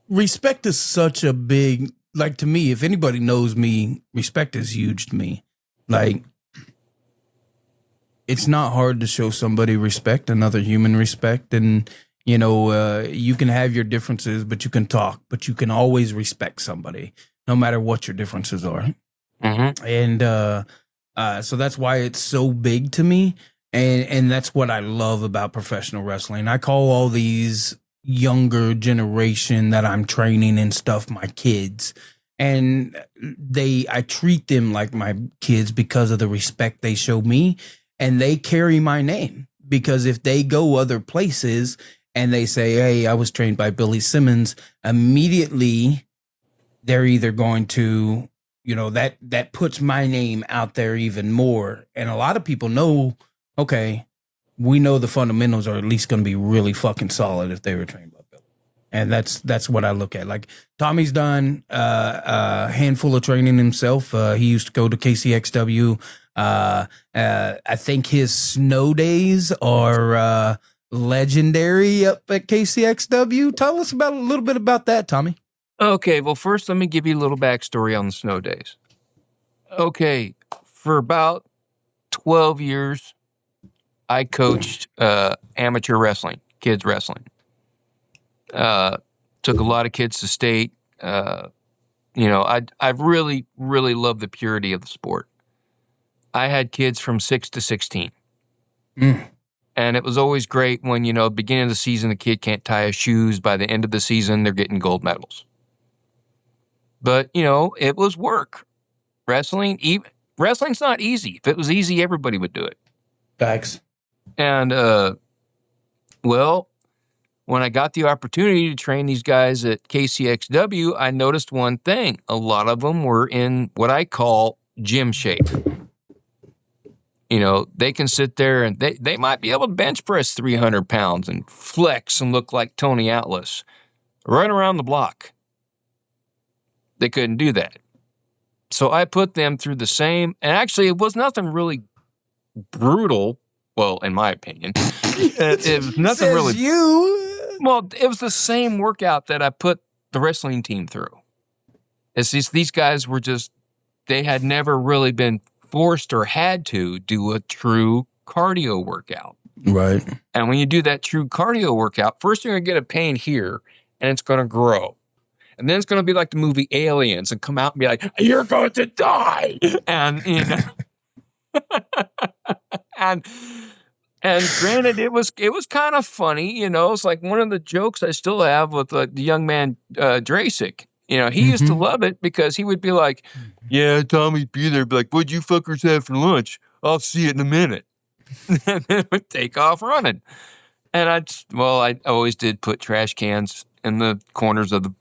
S4: Respect is such a big, like, to me, if anybody knows me, respect is huge to me. Like, it's not hard to show somebody respect, another human respect. And, you know, you can have your differences, but you can talk, but you can always respect somebody, no matter what your differences are. And so that's why it's so big to me. And that's what I love about professional wrestling. I call all these younger generation that I'm training and stuff my kids. And I treat them like my kids because of the respect they show me. And they carry my name, because if they go other places and they say, hey, I was trained by Billy Simmons, immediately they're either going to, you know, that puts my name out there even more. And a lot of people know, okay, we know the fundamentals are at least going to be really fucking solid if they were trained by Billy. And that's what I look at. Like, Tommy's done a handful of training himself. He used to go to KCXW. I think his snow days are legendary up at KCXW. Tell us a little bit about that, Tommy.
S6: Okay, well, first let me give you a little backstory on the snow days. Okay, for about 12 years, I coached amateur wrestling, kids wrestling. Took a lot of kids to state. You know, I really, really love the purity of the sport. I had kids from 6 to 16. And it was always great when, you know, beginning of the season, the kid can't tie his shoes. By the end of the season, they're getting gold medals. But, you know, it was work. Wrestling's not easy. If it was easy, everybody would do it.
S4: Facts.
S6: And, well, when I got the opportunity to train these guys at KCXW, I noticed one thing. A lot of them were in what I call gym shape. You know, they can sit there and they might be able to bench press 300 pounds and flex and look like Tony Atlas, run around the block. They couldn't do that. So I put them through the same, and actually it was nothing really brutal. Well, in my opinion, it was nothing really. Well, it was the same workout that I put the wrestling team through. It's just, these guys were just, they had never really been forced or had to do a true cardio workout.
S4: Right.
S6: And when you do that true cardio workout, first you're going to get a pain here, and it's going to grow. And then it's going to be like the movie Aliens and come out and be like, you're going to die. And, you know, and granted, it was kind of funny, you know. It's like one of the jokes I still have with the young man, Drasic. You know, he used to love it because he would be like, yeah, Tommy'd be there, be like, what'd you fuckers have for lunch? I'll see it in a minute. And then it would take off running. And I always did put trash cans in the corners of the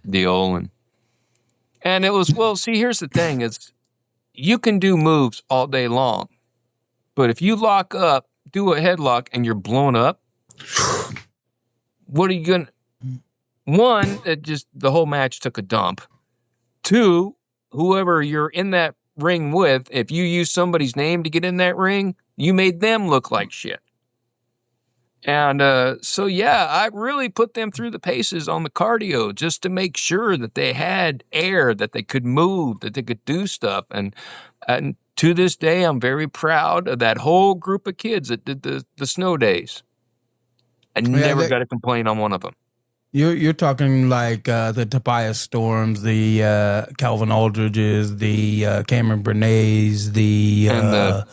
S6: deal. And it was, well, see, here's the thing is you can do moves all day long. But if you lock up, do a headlock, and you're blown up, what are you going to... One, the whole match took a dump. Two, whoever you're in that ring with, if you use somebody's name to get in that ring, you made them look like shit. And so, yeah, I really put them through the paces on the cardio just to make sure that they had air, that they could move, that they could do stuff. And to this day, I'm very proud of that whole group of kids that did the snow days. I never got a complaint on one of them.
S4: You're talking like the Tobias Storms, the Calvin Aldridges, the Cameron Bernays,
S6: the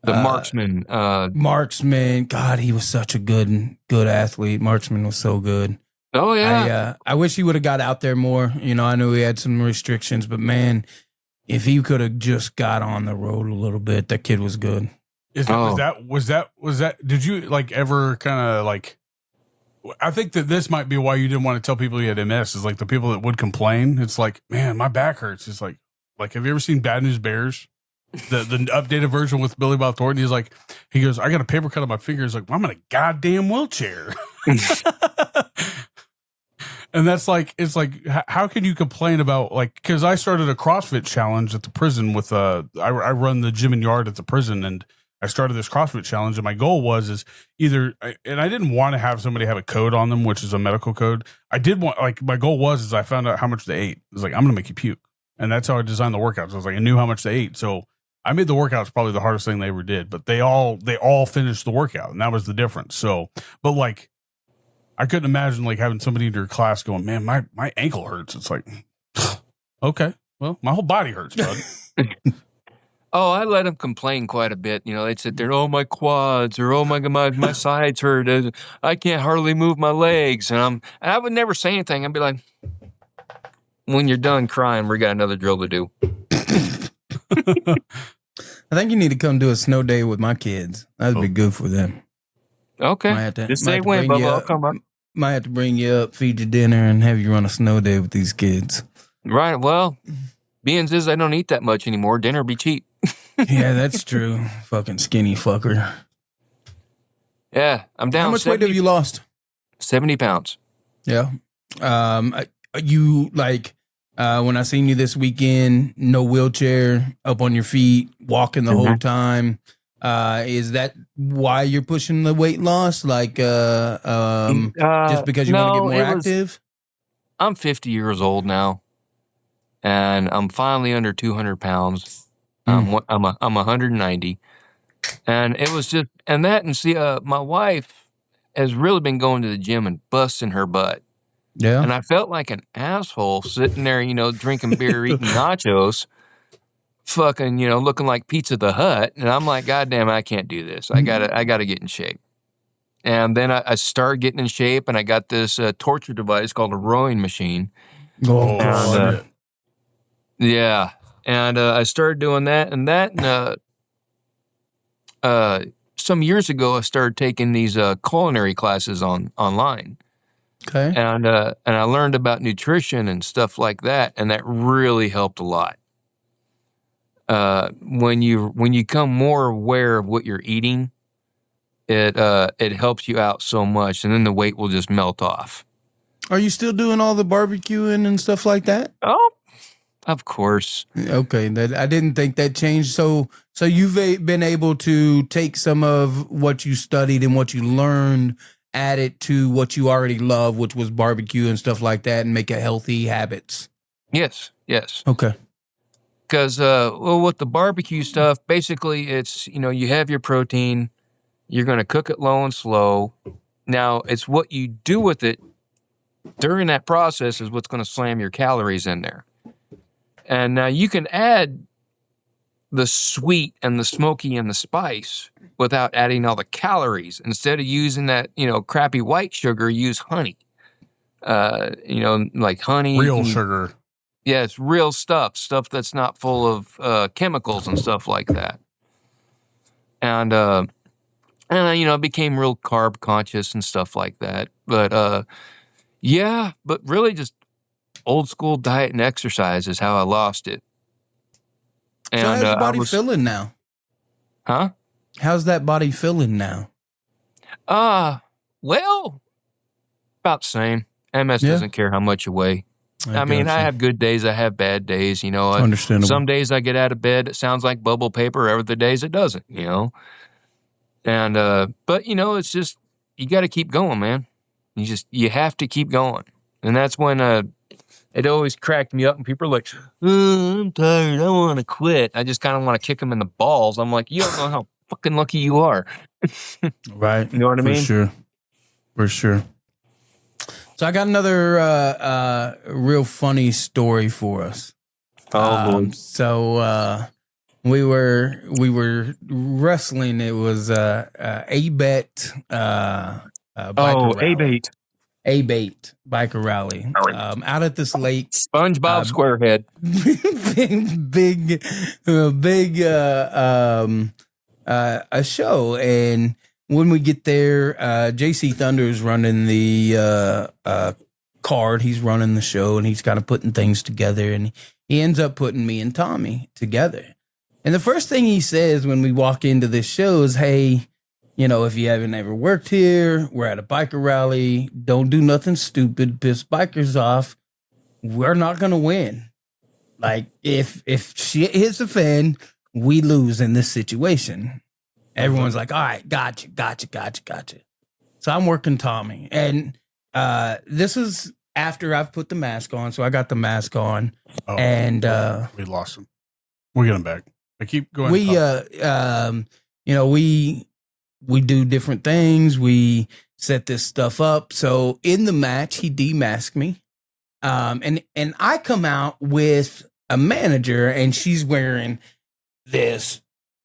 S6: Marksman.
S4: Marksman. God, he was such a good athlete. Marksman was so good.
S6: Oh, yeah.
S4: I wish he would have got out there more. You know, I knew he had some restrictions, but man, if he could have just got on the road a little bit, that kid was good.
S5: Was that? Did you like ever kind of like? I think that this might be why you didn't want to tell people you had MS. Is like the people that would complain. It's like, man, my back hurts. It's like, have you ever seen Bad News Bears? The updated version with Billy Bob Thornton. He goes, I got a paper cut on my finger. He's like, well, I'm in a goddamn wheelchair. And that's like, it's like, how can you complain about like, because I started a CrossFit challenge at the prison with I run the gym and yard at the prison, and I started this CrossFit challenge, and my goal was and I didn't want to have somebody have a code on them, which is a medical code. I did want, like, my goal was I found out how much they ate. It was like, I'm going to make you puke. And that's how I designed the workouts. I was like, I knew how much they ate. So I made the workouts probably the hardest thing they ever did, but they all finished the workout, and that was the difference. So, but like, I couldn't imagine like having somebody in your class going, man, my ankle hurts. It's like, okay, well, my whole body hurts, bud.
S6: Oh, I let them complain quite a bit. You know, they'd sit there, oh, my quads, or oh, my sides hurt. I can't hardly move my legs. And I would never say anything. I'd be like, when you're done crying, we got another drill to do.
S4: I think you need to come do a snow day with my kids. That'd be good for them.
S6: Okay. Just say when, Bubba. I'll come up.
S4: Might have to bring you up, feed you dinner, and have you run a snow day with these kids.
S6: Right. Well, being as I don't eat that much anymore, dinner be cheap.
S4: Yeah, that's true. Fucking skinny fucker.
S6: Yeah, I'm down.
S4: How much weight have you lost?
S6: 70 pounds.
S4: Yeah. You like when I seen you this weekend, no wheelchair, up on your feet, walking the whole time. Is that why you're pushing the weight loss? Like, just because you want to get more active?
S6: I'm 50 years old now, and I'm finally under 200 pounds. I'm 190, and it was just, my wife has really been going to the gym and busting her butt.
S4: Yeah.
S6: And I felt like an asshole sitting there, drinking beer, eating nachos, fucking, looking like Pizza the Hut. And I'm like, God damn, I can't do this. I gotta get in shape. And then I started getting in shape, and I got this torture device called a rowing machine.
S4: Oh,
S6: and, yeah. And I started doing that, and some years ago, I started taking these culinary classes online.
S4: Okay.
S6: And I learned about nutrition and stuff like that, and that really helped a lot. When you come more aware of what you're eating, it helps you out so much, and then the weight will just melt off.
S4: Are you still doing all the barbecuing and stuff like that?
S6: Oh, of course.
S4: Okay, I didn't think that changed. So you've been able to take some of what you studied and what you learned, add it to what you already love, which was barbecue and stuff like that, and make it healthy habits.
S6: Yes.
S4: Okay.
S6: Because with the barbecue stuff, basically it's, you have your protein, you're going to cook it low and slow. Now, it's what you do with it during that process is what's going to slam your calories in there. And now you can add the sweet and the smoky and the spice without adding all the calories. Instead of using that, crappy white sugar, use honey. Like honey.
S5: Real sugar.
S6: Yes, real stuff that's not full of chemicals and stuff like that. And I became real carb conscious and stuff like that. But but really just old school diet and exercise is how I lost it. And,
S4: so how's your body feeling now?
S6: Huh?
S4: How's that body feeling now?
S6: Well, about the same. MS doesn't care how much you weigh. I mean, I have good days. I have bad days,
S4: Understandable.
S6: Some days I get out of bed, it sounds like bubble paper. Other days it doesn't, And, but, it's just you got to keep going, man. You have to keep going. And that's when it always cracked me up when people are like, I'm tired, I want to quit. I just kind of want to kick them in the balls. I'm like, you don't know how fucking lucky you are.
S4: Right.
S6: You know what I mean?
S4: For sure. So I got another real funny story for us. So we were wrestling. It was A-Bet biker rally. A-Bait biker rally out at this lake.
S6: SpongeBob SquareHead.
S4: big a show. And when we get there, JC Thunder is running the card. He's running the show, and he's kind of putting things together. And he ends up putting me and Tommy together. And the first thing he says when we walk into this show is, hey, you know, if you haven't ever worked here, we're at a biker rally. Don't do nothing stupid. Piss bikers off. We're not going to win. Like, if shit hits the fan, we lose in this situation. Everyone's like, all right, gotcha. So I'm working Tommy. And this is after I've put the mask on. So I got the mask on.
S5: Oh,
S4: and
S5: we lost him. We'll get him back. I keep going.
S4: We do different things. We set this stuff up. So in the match, he demasked me. And I come out with a manager, and she's wearing this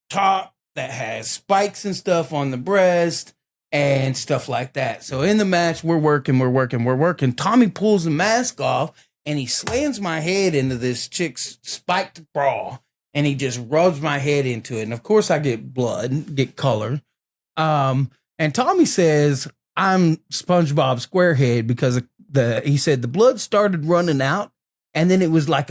S4: top that has spikes and stuff on the breast and stuff like that. So in the match, we're working. Tommy pulls the mask off, and he slams my head into this chick's spiked bra, and he just rubs my head into it. And of course, I get blood, get color. And Tommy says I'm SpongeBob SquareHead because he said the blood started running out, and then it was like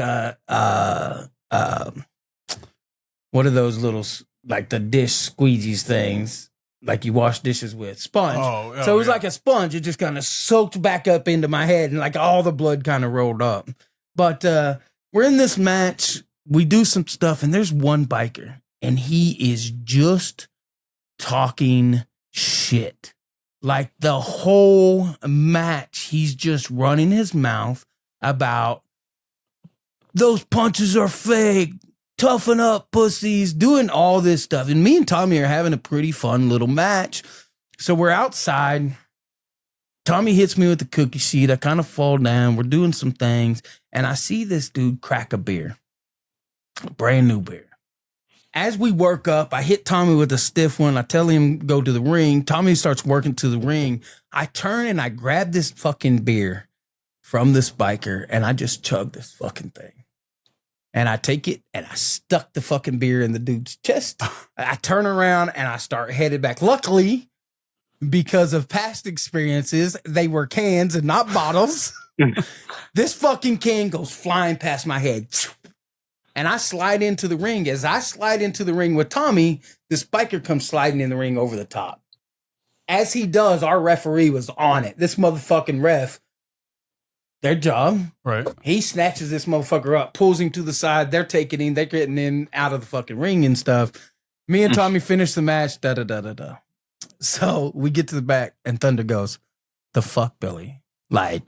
S4: what are those little, like the dish squeegees things, like you wash dishes with, sponge. So it was like a sponge. It just kind of soaked back up into my head, and like all the blood kind of rolled up. But we're in this match. We do some stuff, and there's one biker, and he is just talking shit. Like the whole match, he's just running his mouth about those punches are fake, toughen up, pussies, doing all this stuff. And me and Tommy are having a pretty fun little match. So we're outside. Tommy hits me with the cookie sheet. I kind of fall down. We're doing some things, and I see this dude crack a beer, a brand new beer. As we work up, I hit Tommy with a stiff one. I tell him go to the ring. Tommy starts working to the ring. I turn and I grab this fucking beer from this biker, and I just chug this fucking thing. And I take it and I stuck the fucking beer in the dude's chest. I turn around and I start headed back. Luckily, because of past experiences, they were cans and not bottles. This fucking can goes flying past my head. And I slide into the ring. As I slide into the ring with Tommy, this biker comes sliding in the ring over the top. As he does, our referee was on it. This motherfucking ref, their job. Right. He snatches this motherfucker up, pulls him to the side. They're taking him. They're getting in out of the fucking ring and stuff. Me and Tommy finish the match. Da-da-da-da-da. So we get to the back, and Thunder goes, the fuck, Billy? Like,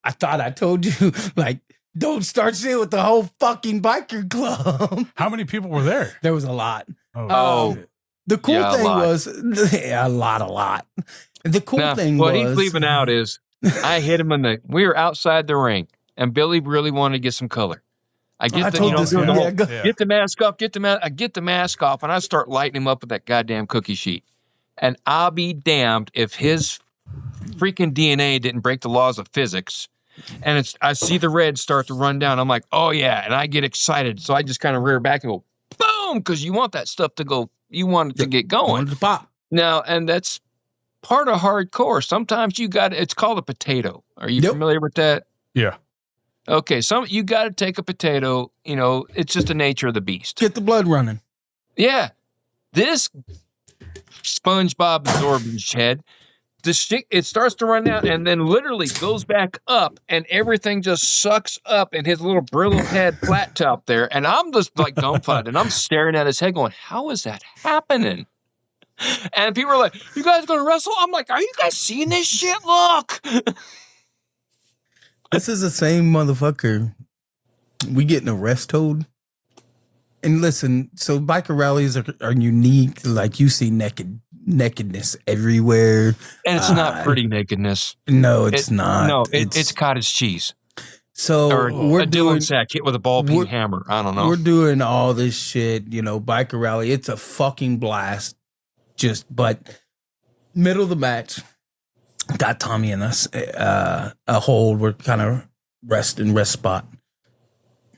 S4: I thought I told you, like, don't start shit with the whole fucking biker club.
S5: How many people were there?
S4: There was a lot.
S6: Yeah,
S4: The cool thing
S6: a lot.
S4: was, a lot. The cool thing
S6: what
S4: was,
S6: he's leaving out is, I hit him we were outside the ring, and Billy really wanted to get some color. I get get the mask off, I get the mask off, and I start lighting him up with that goddamn cookie sheet. And I'll be damned if his freaking DNA didn't break the laws of physics. And I see the red start to run down. I'm like, oh yeah. And I get excited. So I just kind of rear back and go, boom. Because you want that stuff to go, you want it to get going.
S4: To pop.
S6: Now, and that's part of hardcore. Sometimes it's called a potato. Are you familiar with that?
S5: Yeah.
S6: Okay. You got to take a potato, it's just the nature of the beast.
S4: Get the blood running.
S6: Yeah. This SpongeBob absorbent head, it starts to run out and then literally goes back up, and everything just sucks up in his little brillo head flat top there. And I'm just like dumbfounded, and I'm staring at his head going, how is that happening? And people are like, "You guys gonna wrestle?" I'm like, "Are you guys seeing this shit? Look."
S4: This is the same motherfucker. We getting a rest hold. And listen, so biker rallies are unique. Like you see nakedness everywhere.
S6: And it's not pretty nakedness.
S4: No, it's not.
S6: No, it's cottage cheese.
S4: So
S6: Or
S4: we're
S6: a
S4: doing
S6: Dillon sack hit with a ball peen hammer. I don't know.
S4: We're doing all this shit, biker rally. It's a fucking blast. But middle of the match, got Tommy and us a hold. We're kind of rest spot.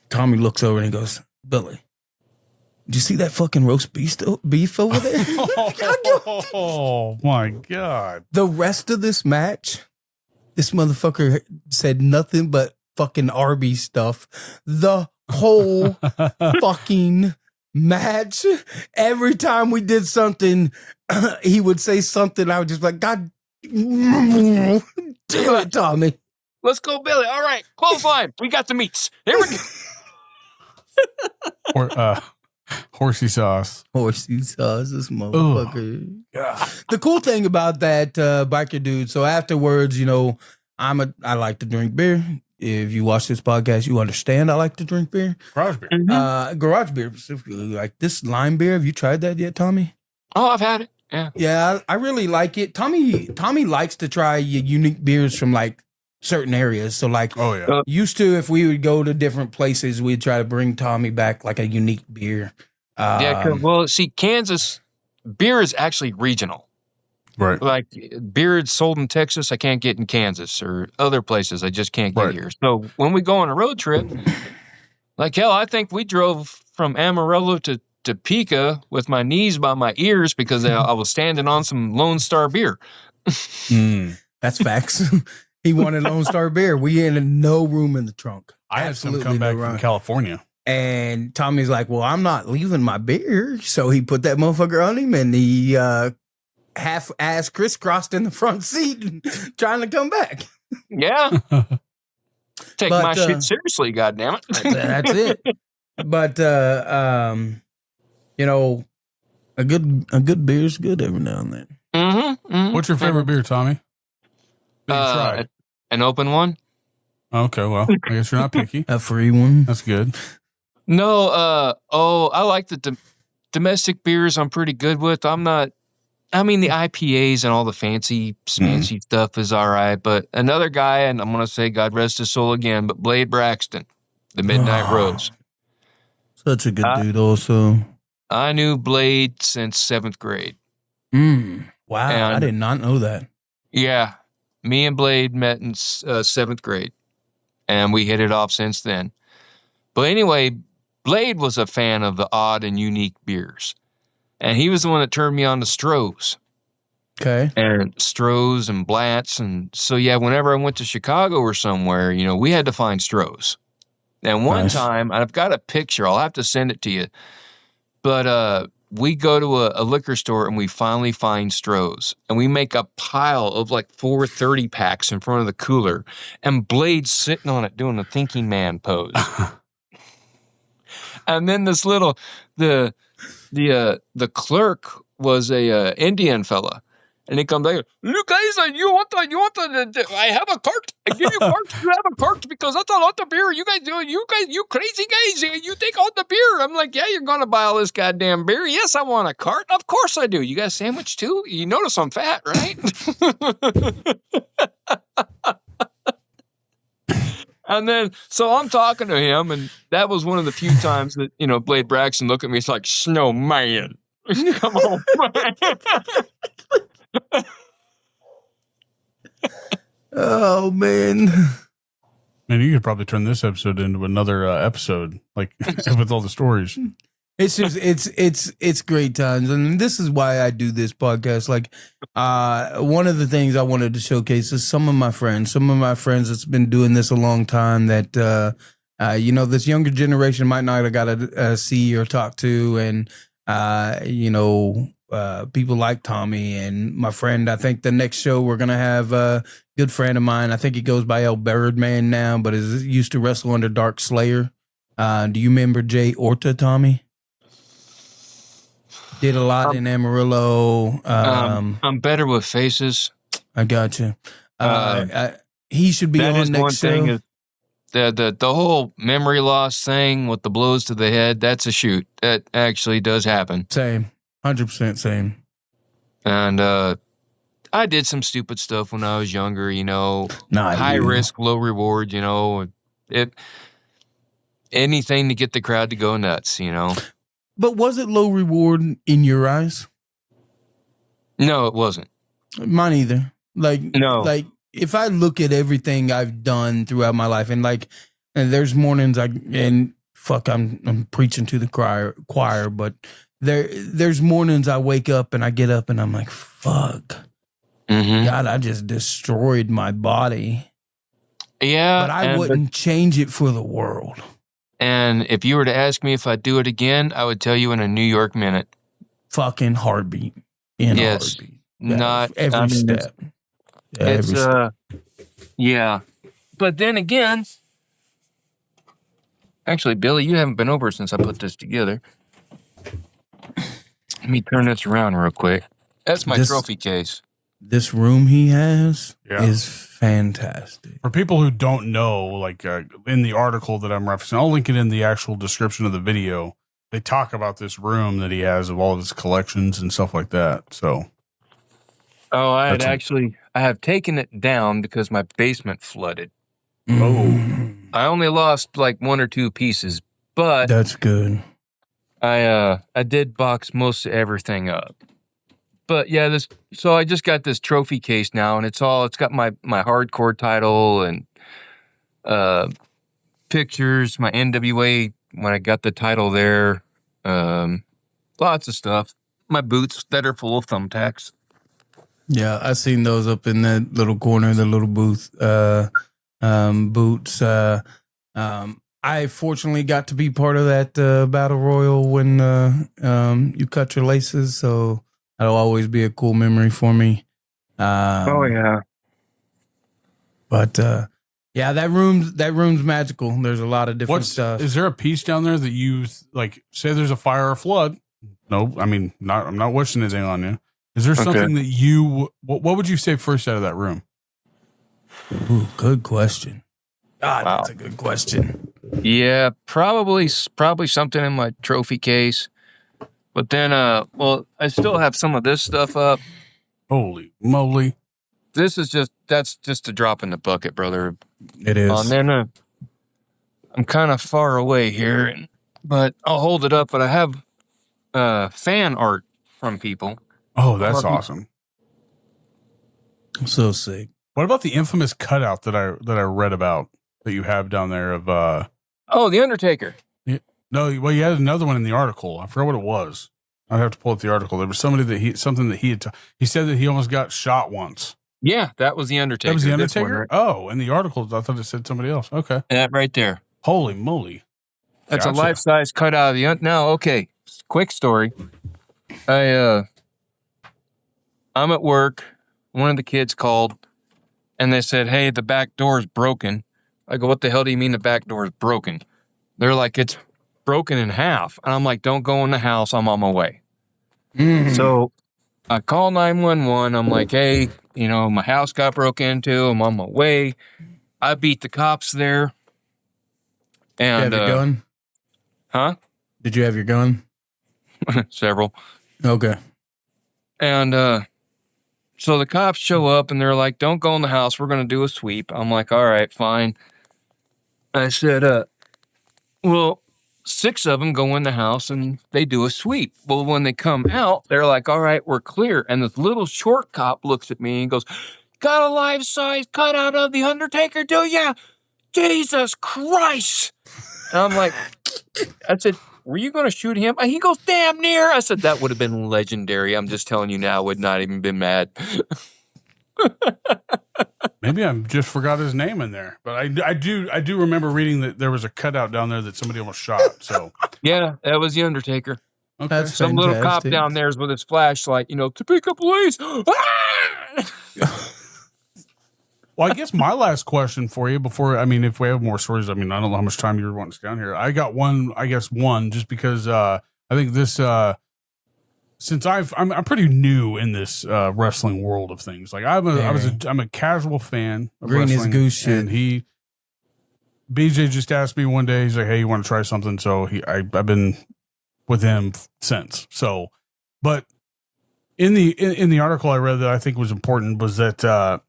S4: Tommy looks over and he goes, "Billy, did you see that fucking roast beef over there?"
S5: Oh my God.
S4: The rest of this match, this motherfucker said nothing but fucking Arby's stuff. The whole fucking match. Every time we did something, he would say something. I would just be like, "God damn it, Tommy.
S6: Let's go, Billy. All right, clothesline. We got the meats. Here we go."
S5: Or horsey sauce.
S4: Horsey sauce, this motherfucker.
S5: Yeah.
S4: The cool thing about that biker dude, so afterwards, I like to drink beer. If you watch this podcast, you understand I like to drink beer.
S5: Garage beer.
S4: Garage beer specifically. Like this lime beer. Have you tried that yet, Tommy?
S6: Oh, I've had it. Yeah.
S4: Yeah, I really like it. Tommy likes to try unique beers from like certain areas. So like,
S5: oh yeah,
S4: used to, if we would go to different places, we'd try to bring Tommy back like a unique beer.
S6: Well, see, Kansas beer is actually regional.
S5: right.
S6: Like beer is sold in Texas, I can't get in Kansas, or other places I just can't get here. So when we go on a road trip, like hell, I think we drove from Amarillo to Topeka with my knees by my ears because I was standing on some Lone Star beer.
S4: That's facts. He wanted Lone Star beer. We had no room in the trunk.
S5: I had some
S4: Absolutely
S5: come back
S4: no room.
S5: from California.
S4: And Tommy's like, "Well, I'm not leaving my beer." So he put that motherfucker on him and he half-ass crisscrossed in the front seat trying to come back.
S6: Yeah. Take my shit seriously, goddammit.
S4: That's it. But a good beer is good every now and then.
S6: Mm-hmm.
S5: What's your favorite beer, Tommy? That you tried?
S6: An open one?
S5: Okay, well, I guess you're not picky.
S4: A free one.
S5: That's good.
S6: No, I like the domestic beers I'm pretty good with. The IPAs and all the fancy, smancy stuff is all right. But another guy, and I'm going to say God rest his soul again, but Blade Braxton, the Midnight Rose.
S4: Such a good dude also.
S6: I knew Blade since 7th grade.
S4: Wow,
S6: And
S4: I did not know that.
S6: Yeah, me and Blade met in 7th grade, and we hit it off since then. But anyway, Blade was a fan of the odd and unique beers, and he was the one that turned me on to Stroh's.
S4: Okay.
S6: And Stroh's and Blatz, and so yeah, whenever I went to Chicago or somewhere, we had to find Stroh's. And one time, I've got a picture, I'll have to send it to you, but we go to a liquor store and we finally find Stroh's, and we make a pile of like 4 30-packs in front of the cooler, and Blade's sitting on it doing the thinking man pose. And then this little, the clerk was a Indian fella, and he comes like, "Look guys, you want I have a cart. I give you a cart. You have a cart because that's a lot of beer. You crazy guys, you take all the beer." I'm like, "Yeah, you're gonna buy all this goddamn beer. Yes, I want a cart. Of course I do. You got a sandwich too? You notice I'm fat, right?" And then, so I'm talking to him, and that was one of the few times that, Blade Braxton looked at me. It's like, "Snowman, come on, man."
S4: Oh man.
S5: Man, you could probably turn this episode into another episode, like with all the stories.
S4: It's just it's great times, and this is why I do this podcast. Like, one of the things I wanted to showcase is some of my friends that's been doing this a long time. That this younger generation might not have got to see or talk to, and people like Tommy and my friend. I think the next show we're gonna have a good friend of mine. I think he goes by El Birdman now, but is used to wrestle under Dark Slayer. Do you remember Jay Orta, Tommy? Did a lot in Amarillo.
S6: I'm better with faces.
S4: I got you. He should be
S6: That
S4: on
S6: is
S4: next
S6: one
S4: show.
S6: thing. Is the whole memory loss thing with the blows to the head, that's a shoot. That actually does happen.
S4: Same. 100% same.
S6: And I did some stupid stuff when I was younger,
S4: Not
S6: high
S4: you.
S6: risk, low reward, anything to get the crowd to go nuts,
S4: But was it low reward in your eyes?
S6: No, it wasn't.
S4: Mine either.
S6: No.
S4: Like if I look at everything I've done throughout my life, and there's mornings I'm preaching to the choir, but there's mornings I wake up and I get up and I'm like, fuck, God, I just destroyed my body.
S6: Yeah,
S4: but I wouldn't change it for the world.
S6: And if you were to ask me if I'd do it again, I would tell you in a New York minute.
S4: Fucking heartbeat. In a heartbeat.
S6: Not
S4: every step.
S6: Yeah. But then again, actually, Billy, you haven't been over since I put this together. Let me turn this around real quick. That's my trophy case.
S4: This room he has is fantastic.
S5: For people who don't know, like in the article that I'm referencing, I'll link it in the actual description of the video. They talk about this room that he has of all of his collections and stuff like that. So,
S6: I have taken it down because my basement flooded.
S4: Oh,
S6: I only lost like one or two pieces, but
S4: that's good.
S6: I did box most of everything up. But yeah, so I just got this trophy case now, and it's got my hardcore title and pictures, my NWA when I got the title there, lots of stuff. My boots that are full of thumbtacks.
S4: Yeah, I seen those up in that little corner, the little booth. Boots. I fortunately got to be part of that battle royal when you cut your laces, so that'll always be a cool memory for me.
S6: Yeah.
S4: But yeah, that room's magical. There's a lot of different stuff.
S5: Is there a piece down there that you like? Say there's a fire or flood. No, I mean, I'm not wishing anything on you. Is there something that you? What would you say first out of that room?
S4: Ooh, good question. God, wow. That's a good question.
S6: Yeah, probably something in my trophy case. But then, I still have some of this stuff up.
S5: Holy moly!
S6: That's just a drop in the bucket, brother.
S4: It is.
S6: And then I'm kind of far away here, but I'll hold it up. But I have fan art from people.
S5: Oh, that's awesome!
S4: I'm so sick.
S5: What about the infamous cutout that I read about that you have down there of?
S6: Oh, the Undertaker.
S5: No, well, you had another one in the article. I forgot what it was. I'd have to pull up the article. There was somebody that he said that he almost got shot once.
S6: Yeah, that was the Undertaker.
S5: That was the Undertaker?
S6: One, right?
S5: Oh, in the article, I thought it said somebody else. Okay.
S6: That right there.
S5: Holy moly.
S6: That's gotcha. A life-size cutout of the Now, okay, quick story. I'm at work. One of the kids called, and they said, hey, the back door is broken. I go, what the hell do you mean the back door is broken? They're like, it's broken in half. And I'm like, don't go in the house. I'm on my way. So I call 911. I'm like, hey, my house got broke into. I'm on my way. I beat the cops there. And,
S4: you have your gun?
S6: Huh?
S4: Did you have your gun?
S6: Several.
S4: Okay.
S6: And so the cops show up and they're like, don't go in the house. We're going to do a sweep. I'm like, all right, fine. I said, well, 6 of them go in the house and they do a sweep. Well, when they come out, they're like, all right, we're clear. And this little short cop looks at me and goes, got a life-size cutout of The Undertaker, do ya? Jesus Christ. And I'm like, I said, were you going to shoot him? And he goes, damn near. I said, that would have been legendary. I'm just telling you now, I would not even been mad.
S5: Maybe I just forgot his name in there, but I do remember reading that there was a cutout down there that somebody almost shot. So
S6: yeah, that was the Undertaker.
S5: Okay.
S4: That's
S6: some
S4: fantastic.
S6: Little cop down there is with his flashlight, to pick up police.
S5: Well, I guess my last question for you before, if we have more stories, I don't know how much time you were wanting to stay down here. I got one, just because I think this since I'm pretty new in this wrestling world of things. Like I'm a casual fan of
S4: Green is
S5: wrestling,
S4: goose shit.
S5: and BJ just asked me one day. He's like, "Hey, you want to try something?" So I've been with him since. So, but in the article I read that I think was important was that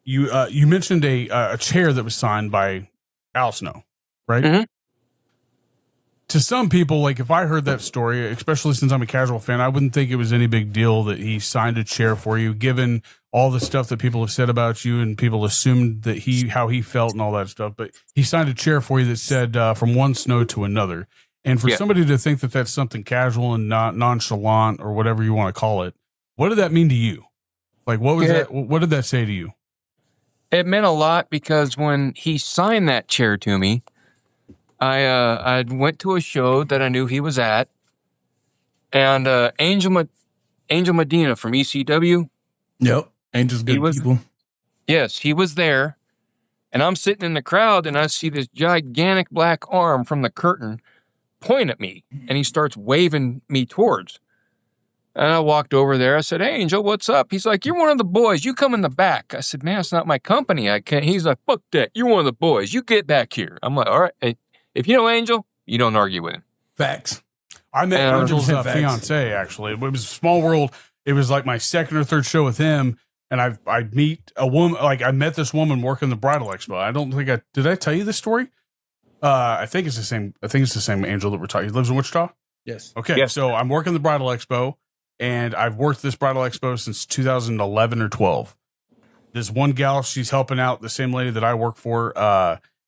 S5: you mentioned a chair that was signed by Al Snow, right?
S6: Mm-hmm.
S5: To some people, like if I heard that story, especially since I'm a casual fan, I wouldn't think it was any big deal that he signed a chair for you, given all the stuff that people have said about you and people assumed that how he felt and all that stuff. But he signed a chair for you that said from one Snow to another. And for somebody to think that that's something casual and not nonchalant or whatever you want to call it, what did that mean to you? Like, what was that? What did that say to you?
S6: It meant a lot because when he signed that chair to me, I went to a show that I knew he was at, and Angel Medina from ECW.
S4: Yep, Angel's good people.
S6: Yes, he was there, and I'm sitting in the crowd, and I see this gigantic black arm from the curtain point at me, and he starts waving me towards. And I walked over there. I said, "Hey, Angel, what's up?" He's like, "You're one of the boys. You come in the back." I said, "Man, it's not my company. I can't." He's like, "Fuck that. You're one of the boys. You get back here." I'm like, "All right. Hey, if you know Angel, you don't argue with him."
S4: Facts.
S5: I met Angel's
S4: facts.
S5: fiance, actually. It was a small world. It was like my second or third show with him. And I meet a woman, like I met this woman working the bridal expo. I don't think did I tell you this story? I think it's the same Angel that we're talking. He lives in Wichita.
S4: Yes.
S5: Okay.
S6: Yes.
S5: So I'm working the bridal expo, and I've worked this bridal expo since 2011 or 12. This one gal, she's helping out the same lady that I work for.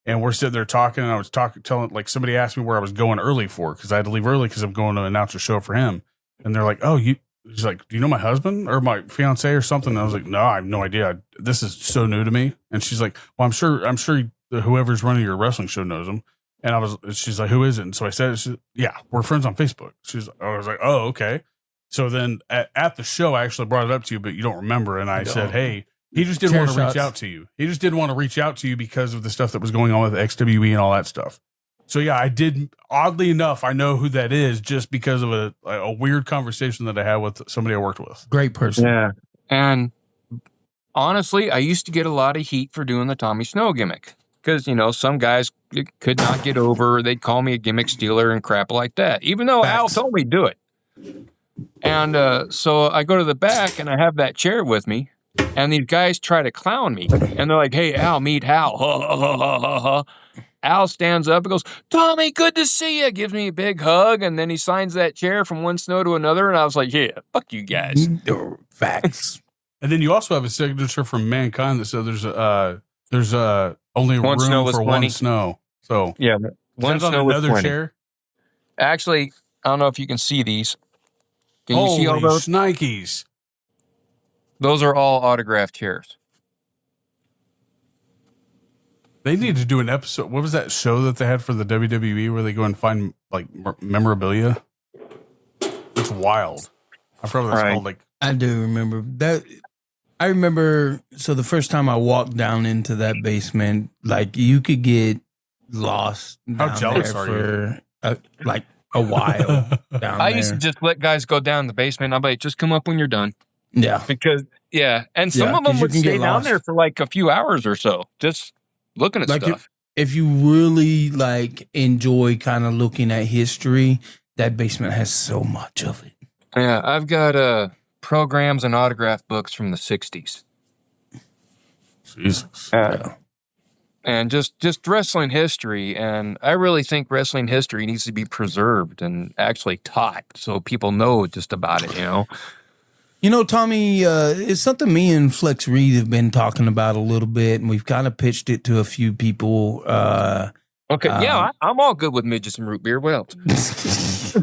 S5: And we're sitting there talking, and I was telling, like, somebody asked me where I was going early for, because I had to leave early because I'm going to announce a show for him. And they're like, "Oh, he's like, do you know my husband or my fiance or something?" And I was like, "No, I have no idea. This is so new to me." And she's like, "Well, I'm sure whoever's running your wrestling show knows him." And she's like, "Who is it?" And so I said, "Yeah, we're friends on Facebook." I was like, "Oh, okay." So then at the show, I actually brought it up to you, but you don't remember. And I said, "Hey, he just didn't want to reach out to you. He just didn't want to reach out to you because of the stuff that was going on with XWE and all that stuff." So yeah, I did. Oddly enough, I know who that is just because of a weird conversation that I had with somebody I worked with.
S4: Great person.
S6: Yeah. And honestly, I used to get a lot of heat for doing the Tommy Snow gimmick because, some guys could not get over. They'd call me a gimmick stealer and crap like that, even though Al told me to do it. And so I go to the back and I have that chair with me. And these guys try to clown me. And they're like, "Hey, Al, meet Hal." Al stands up and goes, "Tommy, good to see you." Gives me a big hug. And then he signs that chair from one Snow to another. And I was like, "Yeah, fuck you guys."
S4: Facts.
S5: And then you also have a signature from Mankind that said there's only
S6: One
S5: room
S6: Snow was
S5: for
S6: plenty.
S5: one Snow. So
S6: Yeah. One
S5: is that
S6: Snow
S5: on
S6: was
S5: another
S6: plenty.
S5: chair.
S6: Actually, I don't know if you can see these. Can you see all
S5: Holy
S6: those?
S5: shnikes.
S6: Those are all autographed chairs.
S5: They need to do an episode. What was that show that they had for the WWE where they go and find like memorabilia? It's wild. I forgot what it's called. Like,
S4: I do remember that. I remember. So the first time I walked down into that basement, like you could get lost.
S5: How jealous are
S4: you? Like a while down
S6: I
S4: there.
S6: used to just let guys go down the basement. I'm like, "Just come up when you're done."
S4: Yeah.
S6: Because, and some
S4: Yeah,
S6: of them
S4: 'cause you
S6: would
S4: can
S6: stay
S4: get
S6: down
S4: lost.
S6: there for like a few hours or so, just looking at
S4: Like
S6: stuff.
S4: if you really like enjoy kind of looking at history, that basement has so much of it.
S6: Yeah, I've got programs and autograph books from the 60s.
S5: Jesus.
S6: And just wrestling history. And I really think wrestling history needs to be preserved and actually taught so people know just about it,
S4: Tommy, it's something me and Flex Reed have been talking about a little bit, and we've kind of pitched it to a few people.
S6: Okay, I'm all good with midgets and root beer. What else?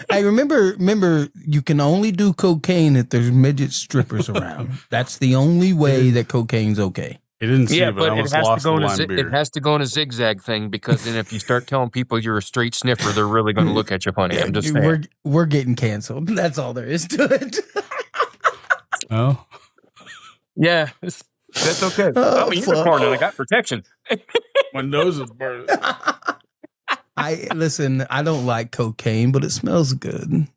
S4: Hey, remember, you can only do cocaine if there's midget strippers around. That's the only way that cocaine's okay.
S5: He didn't see it, but I
S6: it
S5: almost
S6: has
S5: lost
S6: to go
S5: the
S6: in
S5: lime beer.
S6: it has to go in a zigzag thing because then if you start telling people you're a straight sniffer, they're really going to look at you funny. I'm just saying.
S4: We're getting canceled. That's all there is to it.
S5: Oh,
S6: Yeah, that's okay. I'm a unicorn and I got protection.
S5: my nose is burning.
S4: I listen. I don't like cocaine, but it smells good.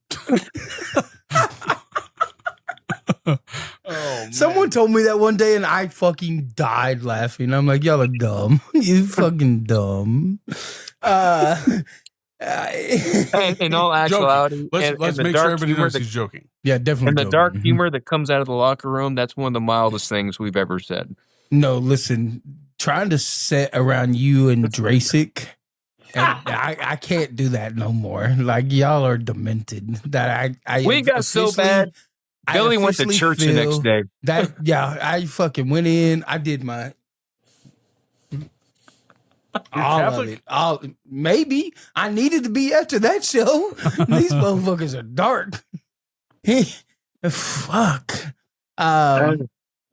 S4: Someone told me that one day, and I fucking died laughing. I'm like, y'all are dumb. You fucking dumb.
S6: In all actuality,
S5: Let's make sure everybody knows he's joking.
S4: Yeah, definitely.
S6: And the
S4: joking.
S6: dark humor that comes out of the locker room, that's one of the mildest things we've ever said.
S4: No, listen, trying to sit around you and Drasic, and I can't do that no more. Like, y'all are demented. That
S6: we got so bad. Billy went to church the next day.
S4: I fucking went in. I did my all Catholic? Of it. Maybe I needed to be after that show. These motherfuckers are dark. Fuck.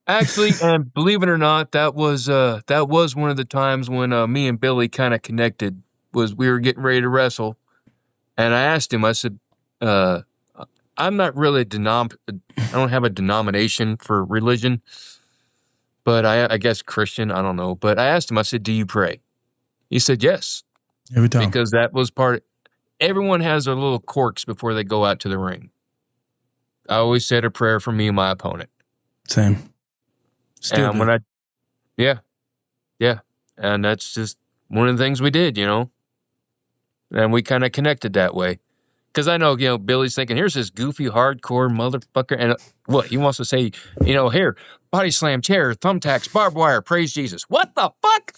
S6: Actually, and believe it or not, that was one of the times when me and Billy kind of connected. Was we were getting ready to wrestle, and I asked him. I said, "I'm not really I don't have a denomination for religion, but I guess Christian. I don't know. But I asked him. I said, "Do you pray?" He said, "Yes."
S4: Every time,
S6: because that was part. Everyone has their little quirks before they go out to the ring. I always said a prayer for me and my opponent.
S4: Same. Still
S6: and when yeah, and that's just one of the things we did, and we kind of connected that way. Because I know, Billy's thinking, here's this goofy, hardcore motherfucker, and what he wants to say, here, body slam, chair, thumbtacks, barbed wire, praise Jesus. What the fuck?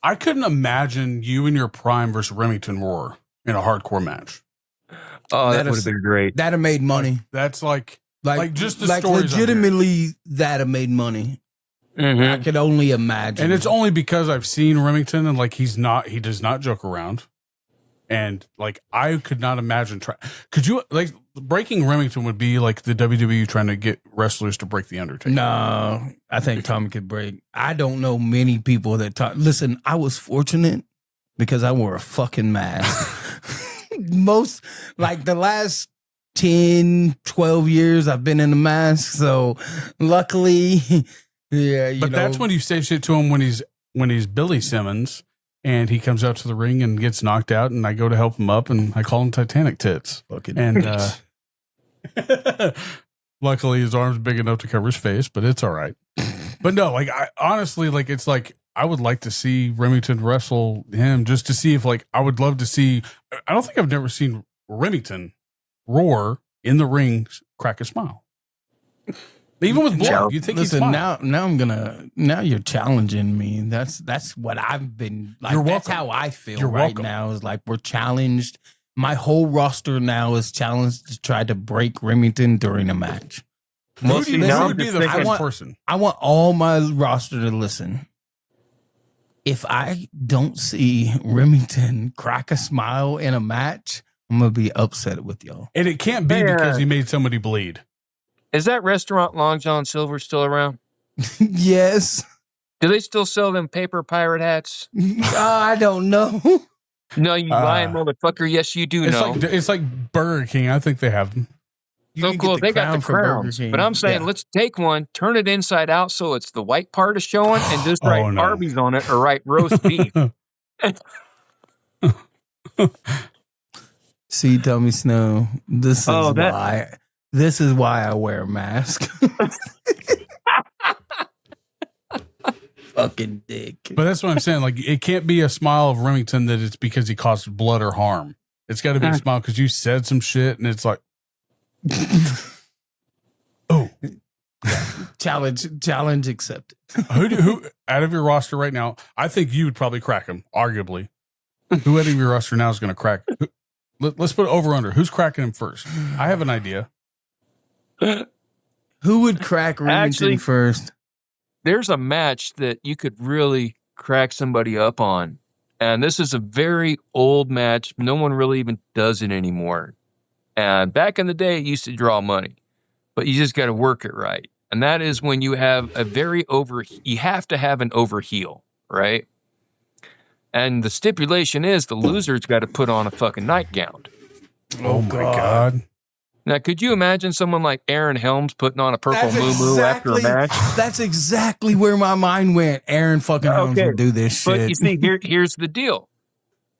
S5: I couldn't imagine you in your prime versus Remington Roar in a hardcore match.
S6: Oh, that would have been great.
S4: That'd have made money.
S5: That's like just the
S4: like
S5: stories.
S4: Legitimately, that'd have made money.
S6: Mm-hmm.
S4: I could only imagine.
S5: And it's only because I've seen Remington and he does not joke around. And I could not imagine could you breaking Remington would be like the WWE trying to get wrestlers to break the Undertaker.
S4: No, I think Tommy could break. I don't know many people that talk. Listen, I was fortunate because I wore a fucking mask. Most the last 10, 12 years I've been in a mask. So luckily, yeah.
S5: But that's when you say shit to him when he's Billy Simmons. And he comes out to the ring and gets knocked out, and I go to help him up, and I call him Titanic Tits. And luckily, his arm's big enough to cover his face, but it's all right. But no, I honestly, it's I would like to see Remington wrestle him just to see if, I would love to see. I don't think I've never seen Remington Roar in the ring crack a smile. Even with blood, you think he's
S4: now you're challenging me. That's what I've been like. That's how I feel now. Is we're challenged. My whole roster now is challenged to try to break Remington during a match.
S5: Who would be the first person?
S4: I want all my roster to listen. If I don't see Remington crack a smile in a match, I'm gonna be upset with y'all.
S5: And it can't be because he made somebody bleed.
S6: Is that restaurant Long John Silver still around?
S4: Yes.
S6: Do they still sell them paper pirate hats?
S4: I don't know.
S6: No, you lying motherfucker. Yes, you do know.
S5: It's like Burger King. I think they have them.
S6: So cool. They got the crowns. But I'm saying, let's take one, turn it inside out so it's the white part is showing, and just write Arby's on it or write roast beef.
S4: See, Tommy Snow, this is why I wear a mask. Fucking dick.
S5: But that's what I'm saying. It can't be a smile of Remington that it's because he caused blood or harm. It's got to be a smile because you said some shit and it's like, oh,
S4: challenge accepted.
S5: Who out of your roster right now? I think you would probably crack him. Arguably, who out of your roster now is going to crack? Let's put over under. Who's cracking him first? I have an idea.
S4: Who would crack Remington first?
S6: There's a match that you could really crack somebody up on. And this is a very old match. No one really even does it anymore. And back in the day, it used to draw money. But you just got to work it right. And that is when you have you have to have an overheel, right? And the stipulation is the loser's got to put on a fucking nightgown.
S5: Oh my God.
S6: Now, could you imagine someone like Aaron Helms putting on a purple moo-moo after a match?
S4: That's exactly where my mind went. Aaron fucking Helms would do this shit.
S6: But you see, here's the deal.